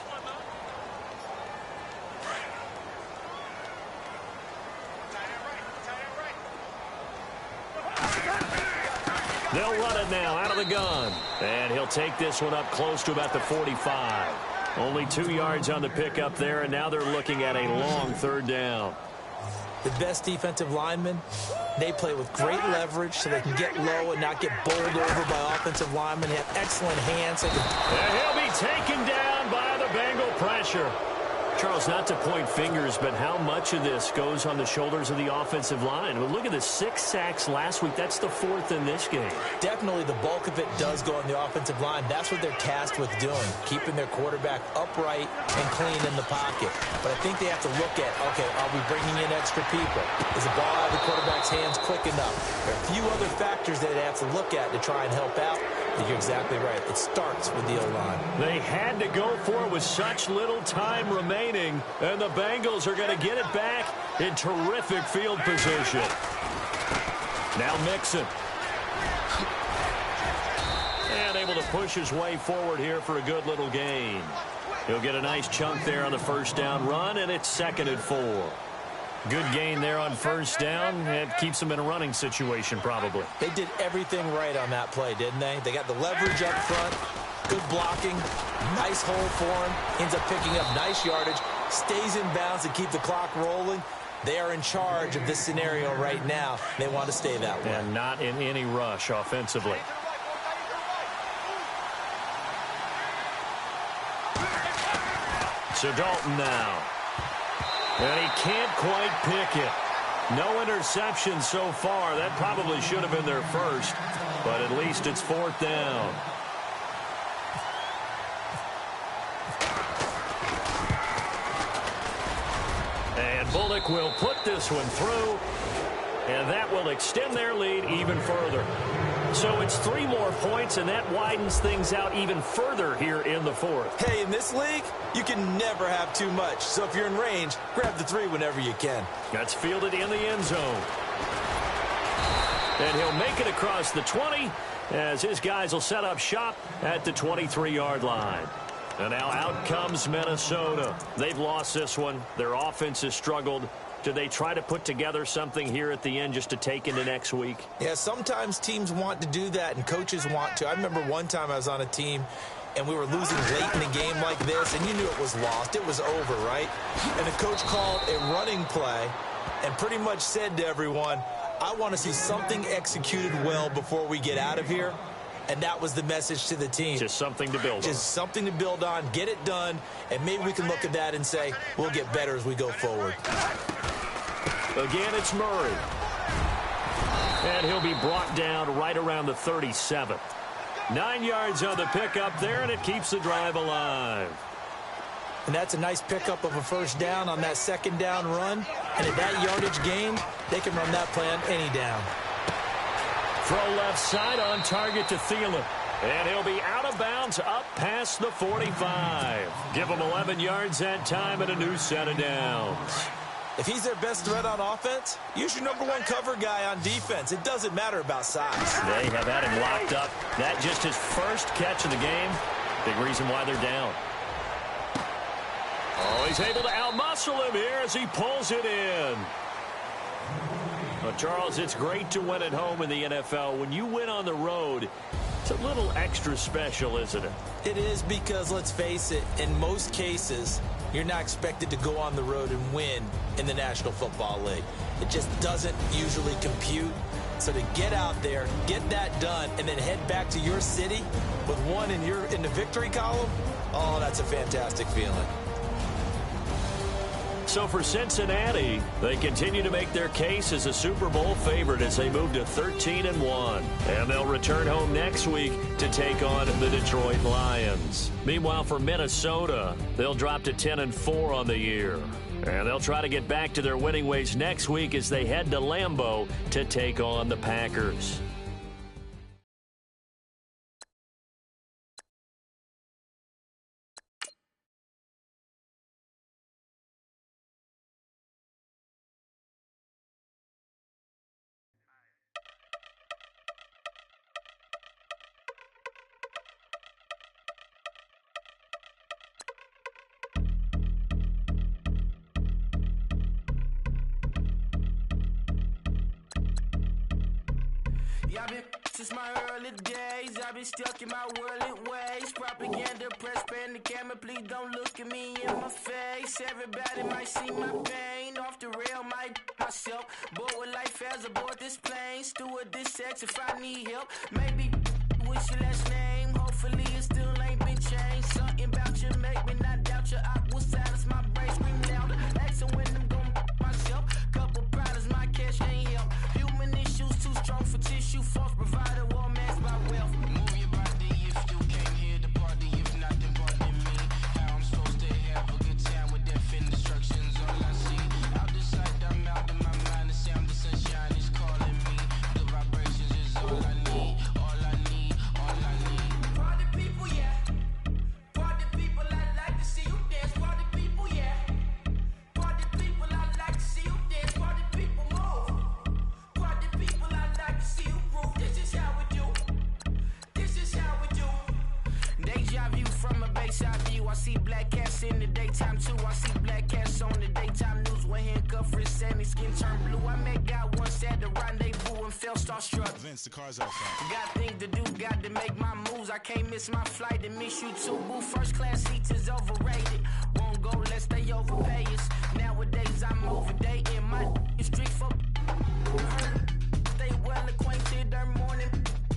They'll run it now out of the gun. And he'll take this one up close to about the 45. Only 2 yards on the pickup there, and now they're looking at a long third down. The best defensive linemen, they play with great leverage so they can get low and not get bowled over by offensive linemen. They have excellent hands. And he'll be taken down by the Bengal pressure. Charles, not to point fingers, but how much of this goes on the shoulders of the offensive line? Well, look at the 6 sacks last week. That's the 4th in this game. Definitely the bulk of it does go on the offensive line. That's what they're tasked with doing, keeping their quarterback upright and clean in the pocket. But I think they have to look at, okay, are we bringing in extra people? Is the ball out of the quarterback's hands quick enough? There are a few other factors that they have to look at to try and help out. But you're exactly right. It starts with the O-line. They had to go for it with such little time remaining, and the Bengals are going to get it back in terrific field position. Now Mixon. And able to push his way forward here for a good little gain. He'll get a nice chunk there on the first down run, and it's 2nd and 4. Good gain there on first down. It keeps them in a running situation, probably. They did everything right on that play, didn't they? They got the leverage up front, good blocking, nice hole for him, ends up picking up nice yardage, stays in bounds to keep the clock rolling. They are in charge of this scenario right now. They want to stay that way. And not in any rush offensively. So Dalton now. And he can't quite pick it. No interception so far. That probably should have been their first, but at least it's 4th down. And Bullock will put this one through, and that will extend their lead even further. So it's 3 more points, and that widens things out even further here in the 4th. Hey, in this league, you can never have too much. So if you're in range, grab the 3 whenever you can. That's fielded in the end zone. And he'll make it across the 20 as his guys will set up shop at the 23-yard line. And now out comes Minnesota. They've lost this one. Their offense has struggled. Do they try to put together something here at the end just to take into next week? Yeah, sometimes teams want to do that and coaches want to. I remember one time I was on a team and we were losing late in a game like this, and you knew it was lost. It was over, right? And the coach called a running play and pretty much said to everyone, I want to see something executed well before we get out of here. And that was the message to the team. Just something to build on. Just something to build on, get it done, and maybe we can look at that and say, we'll get better as we go forward. Again, it's Murray. And he'll be brought down right around the 37. 9 yards on the pickup there, and it keeps the drive alive. And that's a nice pickup of a first down on that second down run. And at that yardage gained, they can run that play on any down. Throw left side on target to Thielen. And he'll be out of bounds up past the 45. Give him 11 yards that time and a new set of downs. If he's their best threat on offense, use your number one cover guy on defense. It doesn't matter about size. They have had him locked up. That just his first catch of the game. Big reason why they're down. Oh, he's able to outmuscle him here as he pulls it in. Well, Charles, it's great to win at home in the NFL. When you win on the road, it's a little extra special, isn't it? It is because, let's face it, in most cases, you're not expected to go on the road and win in the National Football League. It just doesn't usually compute. So to get out there, get that done, and then head back to your city with one in the victory column, oh, that's a fantastic feeling. So for Cincinnati, they continue to make their case as a Super Bowl favorite as they move to 13-1. And they'll return home next week to take on the Detroit Lions. Meanwhile, for Minnesota, they'll drop to 10-4 on the year. And they'll try to get back to their winning ways next week as they head to Lambeau to take on the Packers. Since my early days, I've been stuck in my worldly ways. Propaganda, press, pan the camera, please don't look at me in my face. Everybody might see my pain, off the rail, might myself. Bored with life as aboard this plane. Steward this sex if I need help. Maybe what's your last name? Hopefully it still ain't been changed. Something about you make me not doubt you. I will silence my brain, scream louder. Asking when I'm gonna myself. Couple problems, my cash ain't help. Human issues too strong for tissue. False provider, war mask by wealth. Move your body if you came here to party. If not, then pardon me. How I'm supposed to have a good time with death and destruction's all I see. Out the sight, I'm out of my mind. The sound of sunshine is calling me. The vibrations is all I need. All I need, all I need. Party people, yeah. Party people, I like to see you dance. Party people, yeah. Party people, I like to see you dance. Party people, move. Party people, I like to see you groove. This is how we do. This is how we do. Deja vu from a bayside view. I see black cats in the daytime too. I see black cats on the daytime news. When handcuffed, wrist and his skin turned blue. I met God once at the rendezvous and felt starstruck. Vince, the car's outside. Got things to do, got to make my moves. I can't miss my flight and miss you too. Boo, first class seats is overrated. Won't go lest they overpay us. Nowadays I'm overdating. My is street for stay well acquainted. Their morning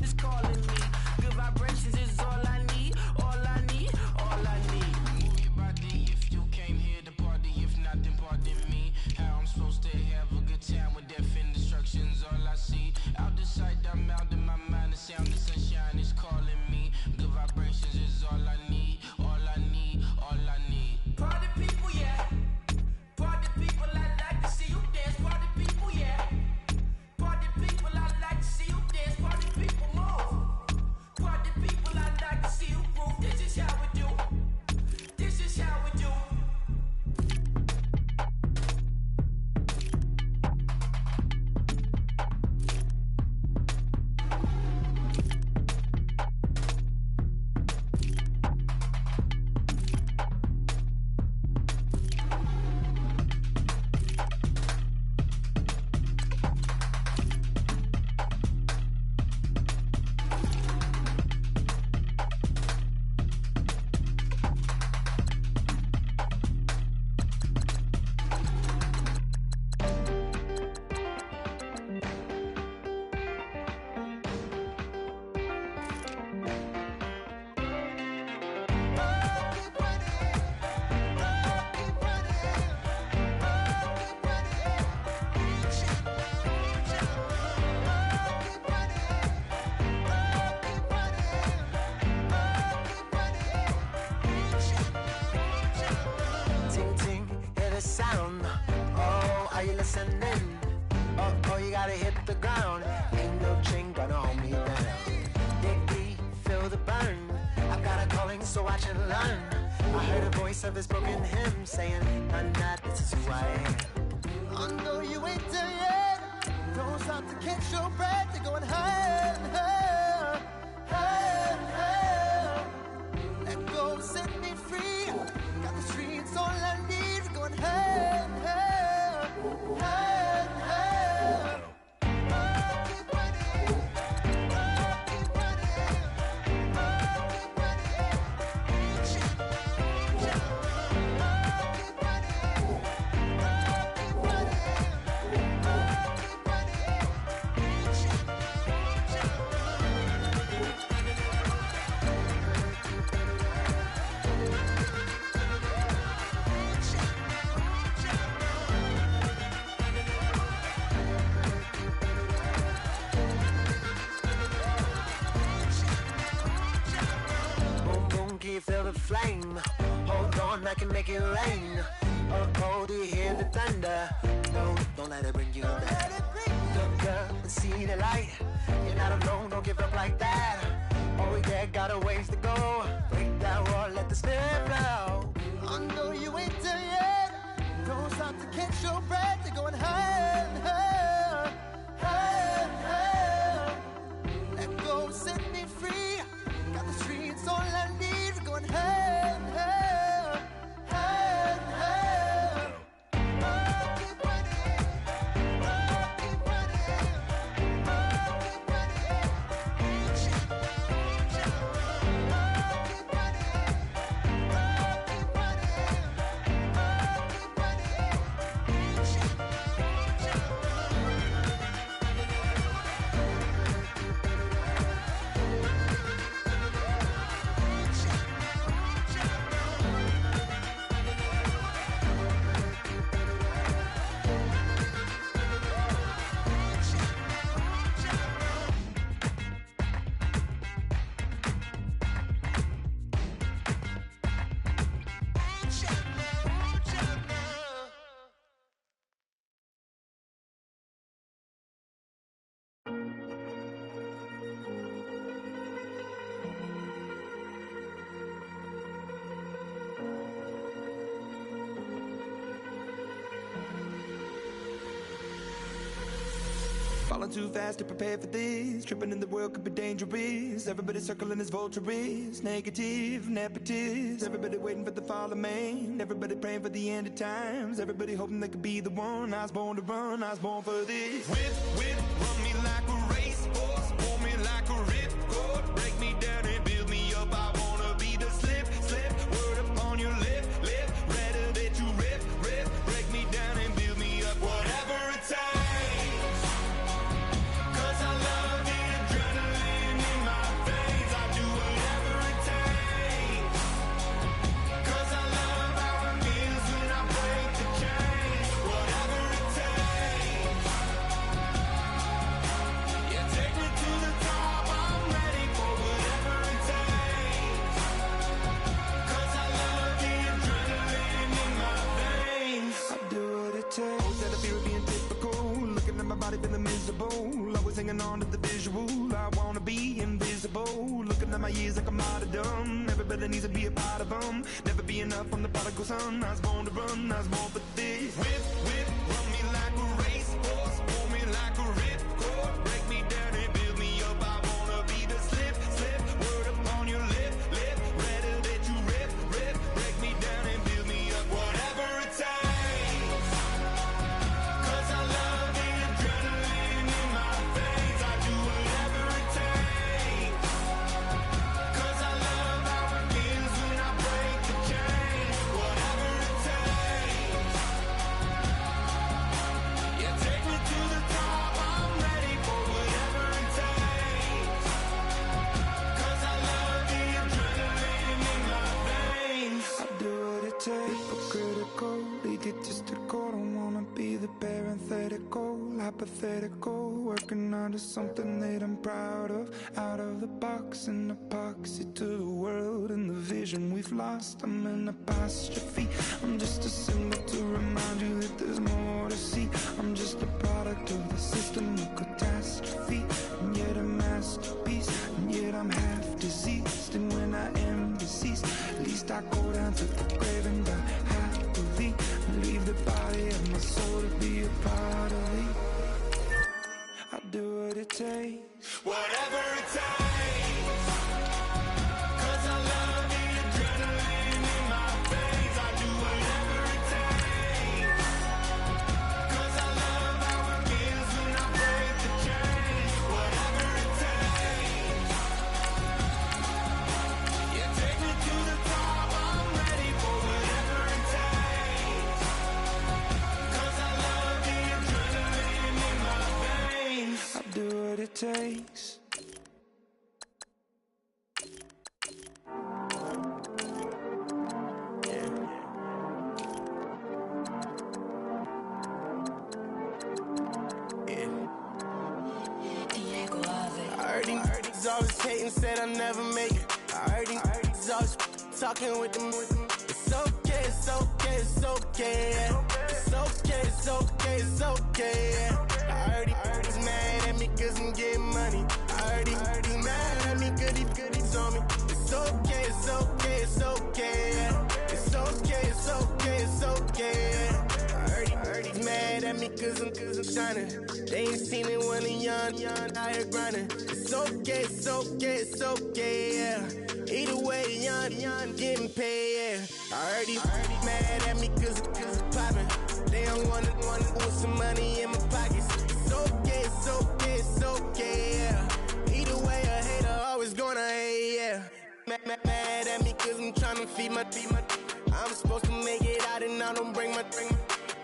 is calling me. Good vibrations is all I need. All I need, all I need. Move your body if you came here to party. If not, then pardon me. How I'm supposed to have a good time with death and destruction's all I see. Out the sight, I'm out of my mind. The sound of sunshine is calling me. Good vibrations is all I need. All I need, all I need. Party people, yeah. Party people, I like to see you dance. Party people, yeah. Party people, I like to see you dance. Party people, move. burn. I've got a calling, so watch and learn. I heard a voice of his broken hymn saying, "None that this is who I am." I know you ain't there yet. Don't stop to catch your breath. You're going higher and higher, higher and higher. Let go, set me free. Got the streets all I need. We're going higher and higher, higher and higher. Keep running, keep running, keep running. Keep feel the flame. Hold on, I can make it rain. Oh, do you hear the thunder? No, don't let it bring you down. Look up and see the light. You're not alone, don't give up like that. Oh yeah, got a ways to go. Break that wall, let the spirit flow. I know you ain't there yet. Don't stop to catch your breath. You're going higher and higher, higher and higher. Let go, set me free. Got the streets all I need. We're going higher and higher, higher and higher. Keep running, keep running, keep running. Keep Falling too fast to prepare for this. Tripping in the world could be dangerous. Everybody circling as vultures. Negative, nepotist. Everybody waiting for the fall of man. Everybody praying for the end of times. Everybody hoping they could be the one. I was born to run, I was born for this. Whip, whip, run me like a racehorse. Pull me like a ripcord. Break me down and build me up. I wanna be the slip, slip. Word upon your lip, lip. Rather that you rip, rip. Break me down and build me up. Whatever it takes. Feeling miserable, always hanging on to the visual. I wanna be invisible. Looking at my years like I'm out of dumb. Everybody needs to be a part of them. Never be enough from the prodigal son. I was born to run, I was born for this. Whip, whip, run me like a racehorse. Pull me like a ripcord. Break me down and build me up. I wanna be the slip, slip. Word upon your lip, lip. Rather that you rip, rip. Break me down and build me up. Whatever it takes. Hypothetical, working onto something that I'm proud of. Out of the box, an epoxy to the world and the vision we've lost. I'm an apostrophe. I'm just a symbol to remind you that there's more to see. I'm just a product of the system of catastrophe, and yet a masterpiece, and yet I'm half diseased. dust, I go down to the grave and die happily. Leave the body of my soul to be a part of me. I do what it takes, Whatever it takes, 'cause I love the adrenaline in my veins. I do whatever it takes, 'cause I love how it feels when I break the chains. Whatever it takes, you take me to the top, I'm ready for whatever it takes, 'cause I love the adrenaline in my veins. I do what it takes. I heard these always hating, said I never make it. I heard these always talking with them. It's okay, it's okay, it's okay. It's okay, it's okay, it's okay. I heard he's mad at me 'cause I'm getting money. I heard he's mad at me 'cause he's on me. It's okay, it's okay, it's okay. It's okay, it's okay, it's okay. I heard he's mad at me 'cause I'm shining. They ain't seen it when I'm young, out here grinding. It's okay, it's okay, it's okay, yeah. Either way, young, getting paid, yeah. I heard he's mad at me 'cause it's poppin'. They don't wanna with some money in my pockets. It's okay, it's okay, it's okay, yeah. Either way, a hater always gonna hate, yeah. Mad at me 'cause I'm tryna feed my I'm supposed to make it out and I don't bring my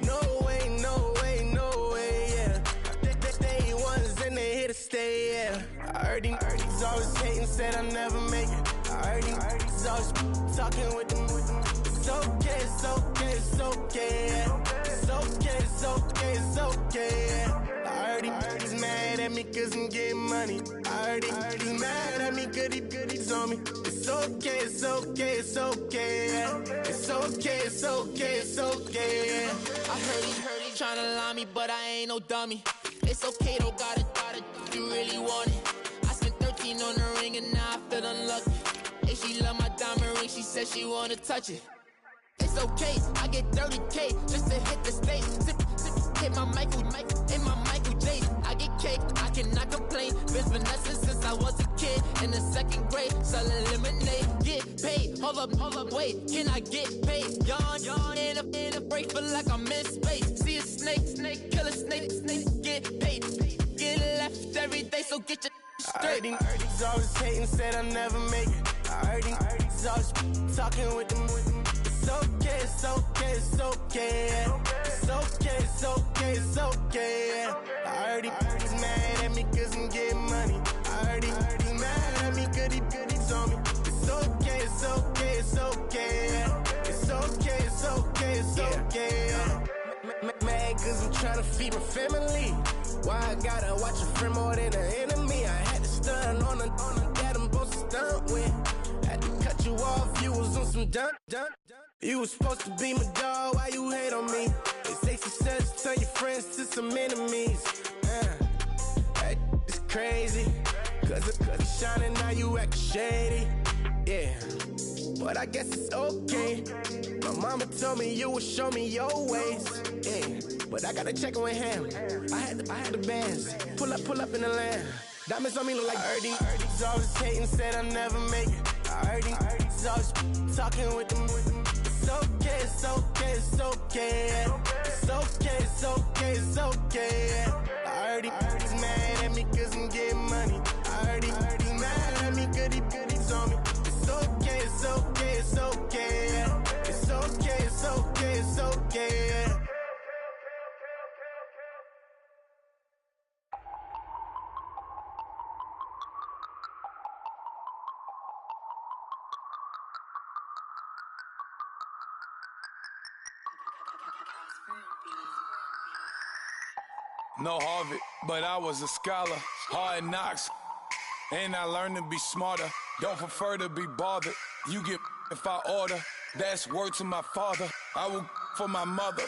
No way, no way, no way, yeah. They ones and they here to stay, yeah. I heard he's always hating, said I never make it. I heard he's always talking with them. It's okay, it's okay, it's okay, yeah. It's okay, it's okay, it's okay, yeah. I heard he's mad at me 'cause I'm getting money. I heard he's mad at me 'cause he's on me. It's okay, it's okay, it's okay, yeah. It's okay, it's okay, it's okay, yeah. I heard he tryna lie me, but I ain't no dummy. It's okay though, got it, you really want it. I spent 13 on the ring and now I feel unlucky. Hey, she love my diamond ring, she said she wanna touch it. It's okay, I get 30K just to hit the stage. Hit my Michael in my Michael J. I get cake, I cannot complain. Been finessing since I was a kid in the 2nd grade, selling lemonade. Get paid, hold up, wait, can I get paid? Yawn in a break, feel like I'm in space. See a snake, kill a snake, get paid. Get left every day, so get your straight. I heard he's always hating, said I never make it. I heard he's always talking with them. It's okay, it's okay, it's okay, yeah. It's okay, it's okay, it's okay, yeah. I heard he's mad at me 'cause I'm getting money. I heard he's mad at me 'cause he's on me. It's okay, it's okay, it's okay, yeah. It's okay, it's okay, it's okay, yeah. Mad 'cause I'm tryna feed my family. Why I gotta watch a friend more than an enemy? I had to stun on a that I'm supposed to stunt with. Had to cut you off, you was on some dun. You was supposed to be my dog, why you hate on me? They say success turn your friends to some enemies. That is crazy, 'cause it's shining now you act shady. Yeah, but I guess it's okay. My mama told me you would show me your ways. Yeah, but I gotta check with him. I had the bands. Pull up in the land. Diamonds on me look like Ernie. He's always hating, said I never make it. I heard he's always talking with them. It's okay, it's okay, it's okay, yeah. It's okay, it's okay, it's okay, yeah. I heard he's mad at me 'cause I'm getting money. I heard he's mad at me 'cause he's on me. It's okay, it's okay, it's okay, yeah. It's okay, it's okay, it's okay, yeah. No Harvard, but I was a scholar. Hard knocks, and I learned to be smarter. Don't prefer to be bothered. You get if I order. That's word to my father. I will for my mother.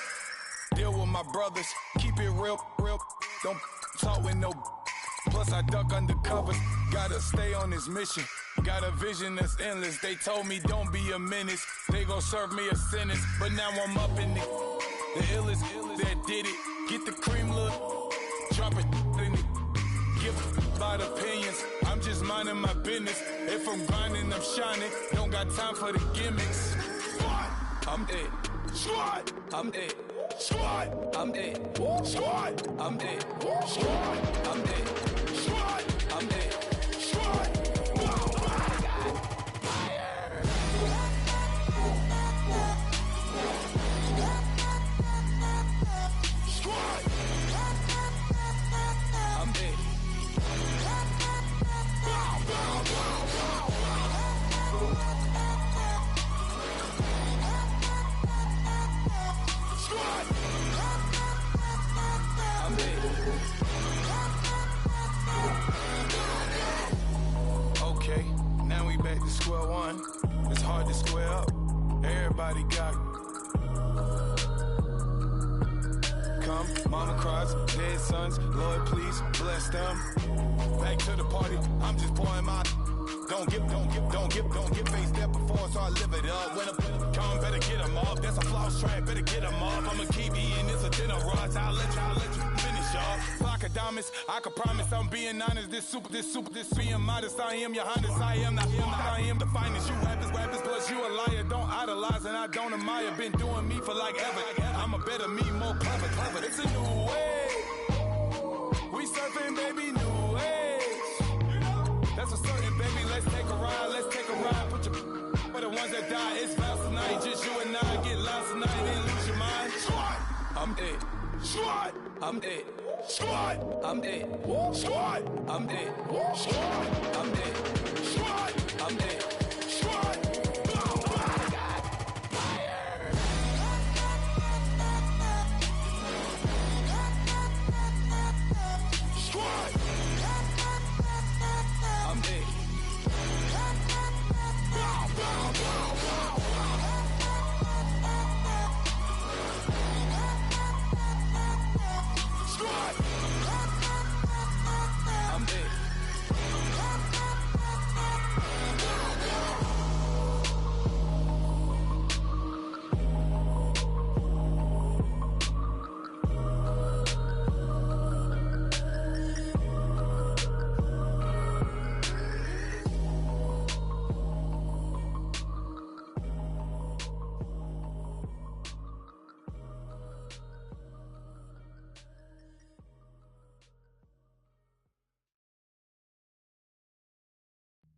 Deal with my brothers. Keep it real. Don't talk with no. Plus I duck undercover. Gotta stay on this mission. Got a vision that's endless. They told me don't be a menace. They gon' serve me a sentence. But now I'm up in the illest that did it. Get the cream look. Drop it in it. Give about opinions. I'm just minding my business. If I'm grinding, I'm shining. Don't got time for the gimmicks. Squad, I'm it. Squad, I'm it. Squad, I'm it. Squad, I'm it. Squad, I'm it. Squad, I'm it. Squad. Okay, now we back to square one. It's hard to square up. Everybody got come, mama cries, dead sons. Lord, please bless them. Back to the party. I'm just pouring my. Don't get face that before, so I live it up. When I'm come, better get them up. That's a floss track, better get them up. I'ma keep eating, it's a dinner rush. I'll let you finish up. Flock of diamonds, I can promise I'm being honest. This being modest. I am your highness, I am not him. I am the finest. You rappers, plus you a liar. Don't idolize and I don't admire. Been doing me for like ever. I'm a better me, more clever. It's a new way. We surfing, baby, new ways. That's a certain, baby. Let's take a ride. Put your for the ones that die. It's vows tonight. Just you and I get lost tonight. Then lose your mind. Squad, I'm it. Squad, I'm it. Squad, I'm it. Squad, I'm it. Squad, I'm it. Squad, I'm it. Squad.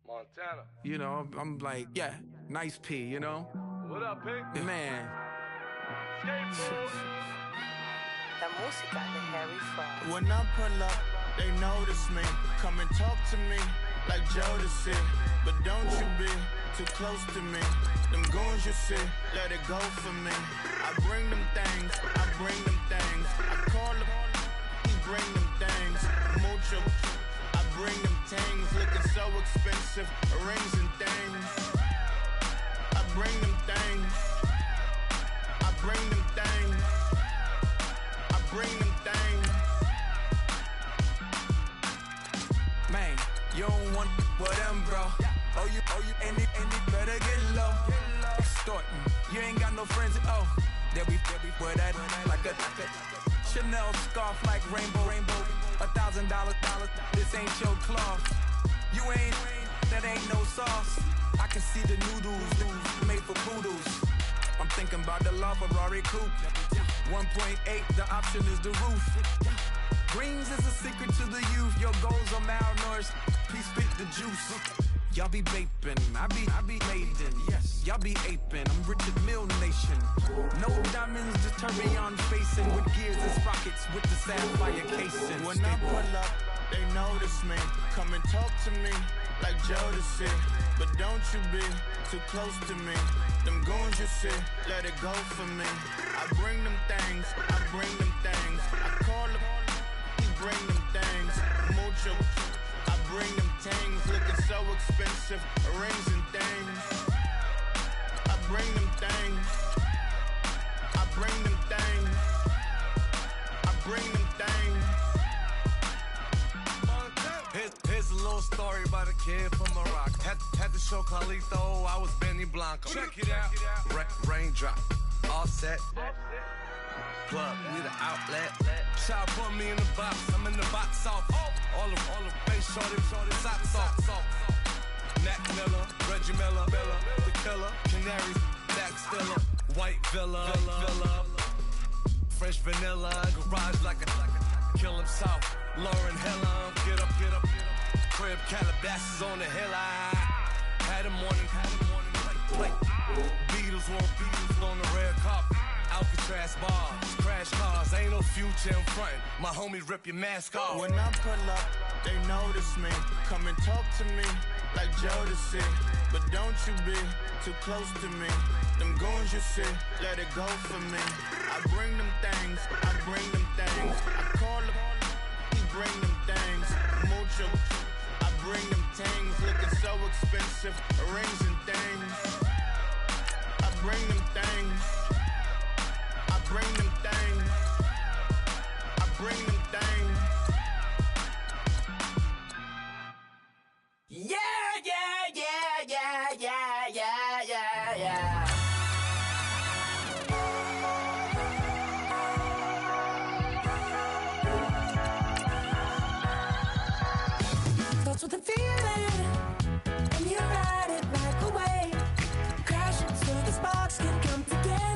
Montana. You know, I'm like, yeah, nice P, you know? What up, Pink? Man. When I pull up, they notice me. Come and talk to me like Jodeci. But don't you be too close to me. Them goons you see, let it go for me. I bring them things, I call them, he bring them things. Mucho, I bring them things. Looking so expensive, rings and things. I bring them things. I bring them things. I bring them things. Man, you don't want with them, bro. Oh, you, and it better get low. Extorting, you ain't got no friends. Oh, they'll be for that like a Chanel scarf like rainbow. $1,000, this ain't your cloth. You ain't, that ain't no sauce. I can see the noodles made for poodles. I'm thinking about the La Ferrari coupe. 1.8, the option is the roof. Greens is a secret to the youth. Your goals are malnourished. Please spit the juice. Y'all be vaping, I be laden. Yes, y'all be aping. I'm Richard Mill Nation. No diamonds, just tourbillon facing with gears and sprockets with the sapphire casing. When I pull up, they notice me. Come and talk to me like Jodeci. But don't you be too close to me. Them goons you see, let it go for me. I bring them things, I call them, he bring them things. Mucho, I bring them things. Looking so expensive, rings and things. I bring them things. I bring them things. I bring them things. Here's a little story Nacho Carlito, I was Benny Blanco. Check it out. Raindrop, all set. Plug, we the outlet. Child put me in the box, I'm in the box off. All the face shorty, socks off. Mac Miller, Reggie Miller, the killer, Canaries, Back Stiller, White Villa, French vanilla, garage like a kill him south. Lauren Hilla, get up. Crib Calabasas on the hill. I had a morning, play. Beatles on the red carpet. Alcatraz bars, crash cars, ain't no future in front. My homies rip your mask off. When I pull up, they notice me. Come and talk to me like Jodeci. But don't you be too close to me. Them goons you see, let it go for me. I bring them things, I call them, he bring them things. Mucho, I bring them things. Looking so expensive, rings and things. I bring them things. Bring them things. I bring them things. Yeah. Starts with a feeling, and you ride it like a wave. Crashing so the sparks can come together.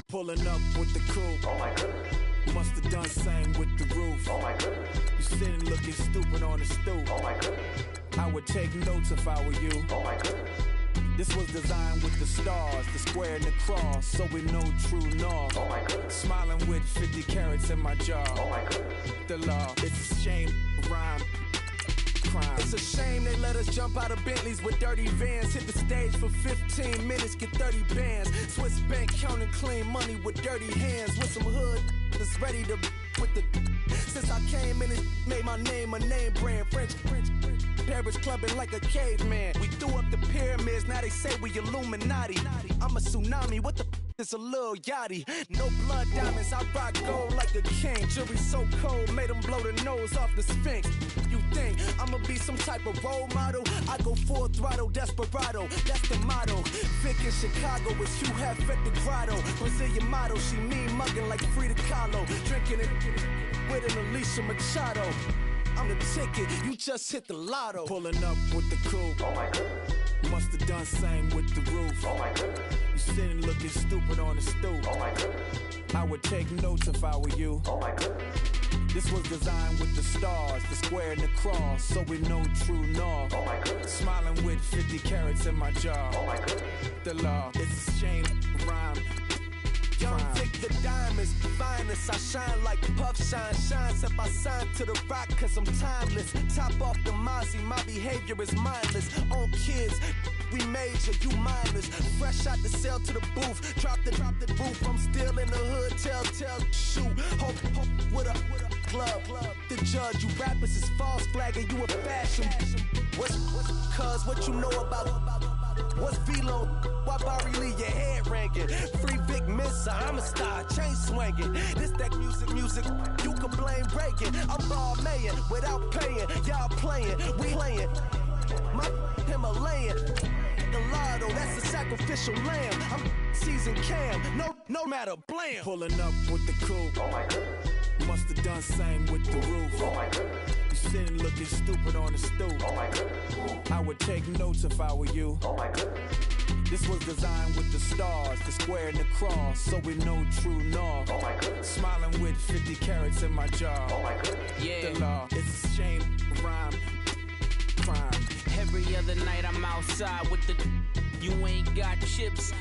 Pulling up with the crew. Oh my goodness. Must have done same with the roof. Oh my goodness. You sitting looking stupid on the stoop. Oh my goodness. I would take notes if I were you. Oh my goodness. This was designed with the stars, the square and the cross, so we know true north. Oh my goodness. Smiling with 50 carats in my jaw. Oh my goodness. The law, it's a shame, rhyme. crime. It's a shame they let us jump out of Bentleys with dirty vans. Hit the stage for 15 minutes, get 30 bands. Swiss bank counting clean money with dirty hands. With some hood that's ready to with the. Since I came in, it made my name a name brand. French. Paris clubbing like a caveman. We threw up the pyramids, now they say we Illuminati. I'm a tsunami, what the is a little yachty. No blood diamonds, I rock gold like a king. Jury so cold, made them blow the nose off the Sphinx. You think I'ma be some type of role model? I go full throttle, desperado, that's the motto. Vic in Chicago is Hugh Hef at the grotto. Brazilian model, she mean mugging like Frida Kahlo. Drinking it with an Alicia Machado. I'm the ticket, you just hit the lotto. Pulling up with the coupe. Oh my goodness. Must have done same with the roof. Oh my goodness. You sitting looking stupid on the stoop. Oh my goodness. I would take notes if I were you. Oh my goodness. This was designed with the stars, the square and the cross, so we know true north. Oh my goodness. Smiling with 50 carats in my jaw. Oh my goodness. The law, it's a shame, rhyme. Young Vic the diamonds, finest. I shine like puff shine. Shines if I sign to the rock, cause I'm timeless. Top off the Mozzie, my behavior is mindless. On kids, we major, you minors. Fresh out the cell to the booth. Drop the roof, I'm still in the hood. Tell, shoot. Hope with a club. The judge, you rappers is false flagging, you a fashion. What's cuz, what you know about? What's Velo? Why Barry leave your head ringing? Free Vic Mensa, I'm a star, chain swinging. This that music, you can blame Reagan. I'm ball mayin' without paying. Y'all playing, we playing. My Himalayan. The lotto, that's a sacrificial lamb. I'm season cam, no matter, blam. Pulling up with the coupe. Oh my goodness. Must have done same with the roof. Oh my goodness. You sitting looking stupid on the stoop. Oh my goodness. I would take notes if I were you. Oh my goodness. This was designed with the stars, the square and the cross, so we know true north. Oh my goodness. Smiling with 50 carats in my jaw. Oh my goodness. Yeah. The law, it's a shame, rhyme, crime. Every other night I'm outside with the. You ain't got chips.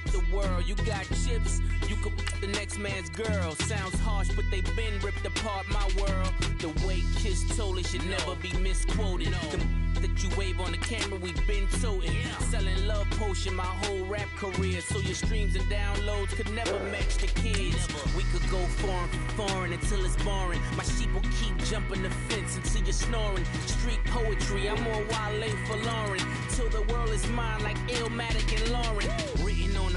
The world, you got chips. You could the next man's girl. Sounds harsh, but they been ripped apart my world. The way Kiss told it should never be misquoted. The that you wave on the camera, we been toting. Selling love potion my whole rap career. So your streams and downloads could never match the kids. We could go foreign until it's boring. My sheep will keep jumping the fence until you're snoring. Street poetry, I'm more Wale for Lauren. Till the world is mine like Illmatic and Lauren. Written on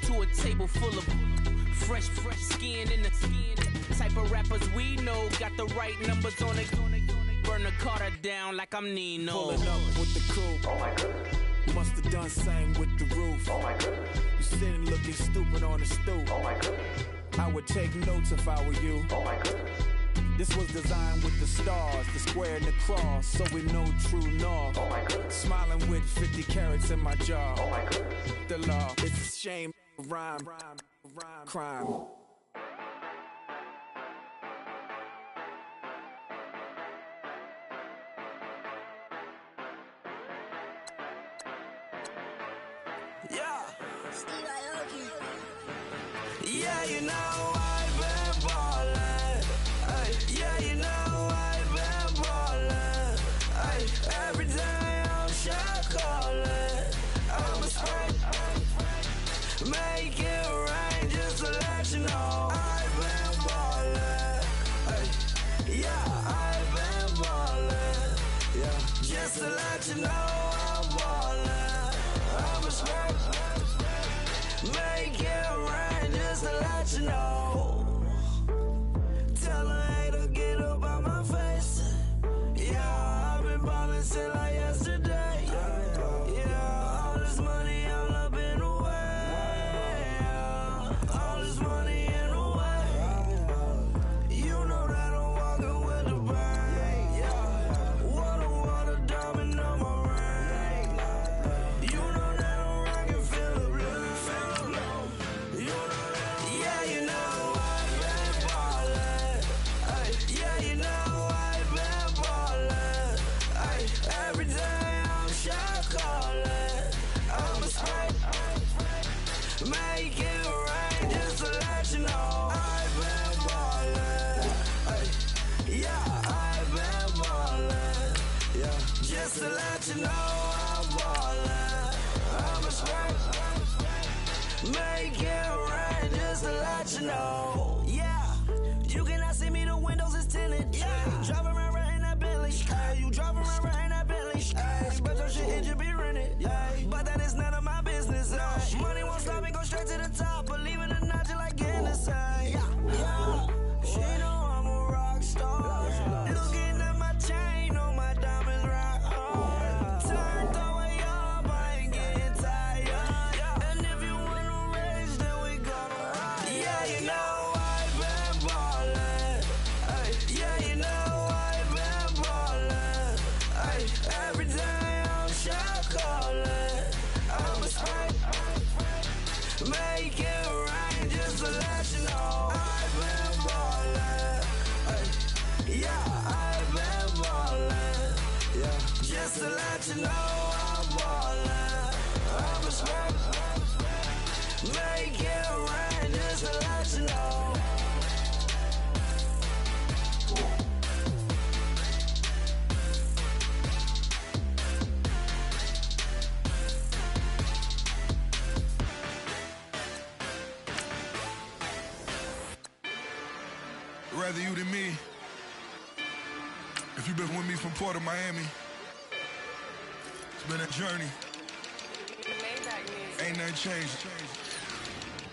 to a table full of fresh skin in the type of rappers we know. Got the right numbers on it. Burn the Carter down like I'm Nino. Pulling up with the coupe. Oh my goodness. Must have done same with the roof. Oh my goodness. You sitting looking stupid on the stoop. Oh my goodness. I would take notes if I were you. Oh my goodness. This was designed with the stars, the square and the cross, so we know true north. Oh my goodness. Smiling with 50 carats in my jaw. Oh my goodness. The law, it's a shame, rhyme, crime. Yeah, you know I've been ballin'. Yeah, you know I've been ballin'. Every day I'm shot callin'. I'm a spring. Make it rain just to let you know I've been ballin'. Yeah, I've been ballin'. Yeah, just to let you know I'm ballin'. I'm a spring. Make it rain just to let you know. let you know. Yeah, you cannot see me, the windows is tinted. Yeah, driving around right in that Bentley. Hey, you driving around right in that Bentley. Hey, but your shit engine be rented. Hey, but that is none of my business. Hey, money won't stop me, go straight to the top. Believe it or not, you like getting the same. Yeah, she know I'm a rock star. Looking at my chain on my diamonds right hard. Turned the way up, I ain't getting tired. And if you wanna race, then we gonna ride. Yeah, you know I've been ballin'. Ay, yeah, you know I've been ballin'. Ay, every day I'm shot callin'. I'm a spike, make it rain just to let you know. I've been ballin'. Ay, yeah, I've been ballin'. Yeah, just to let you know I'm ballin'. I'm a spike, make it rain just to let you know. Rather you than me. If you've been with me from Port of Miami, it's been a journey. Ain't nothing changed.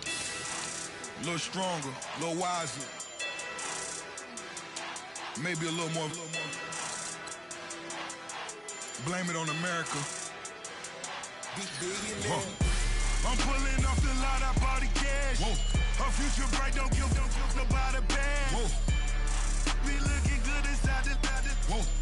A little stronger, a little wiser. Maybe a little more. Blame it on America. I'm pulling off the lot, I bought the cash. Whoa. Her future bright, don't give nobody bad. Whoa. Be looking good inside the. Whoa.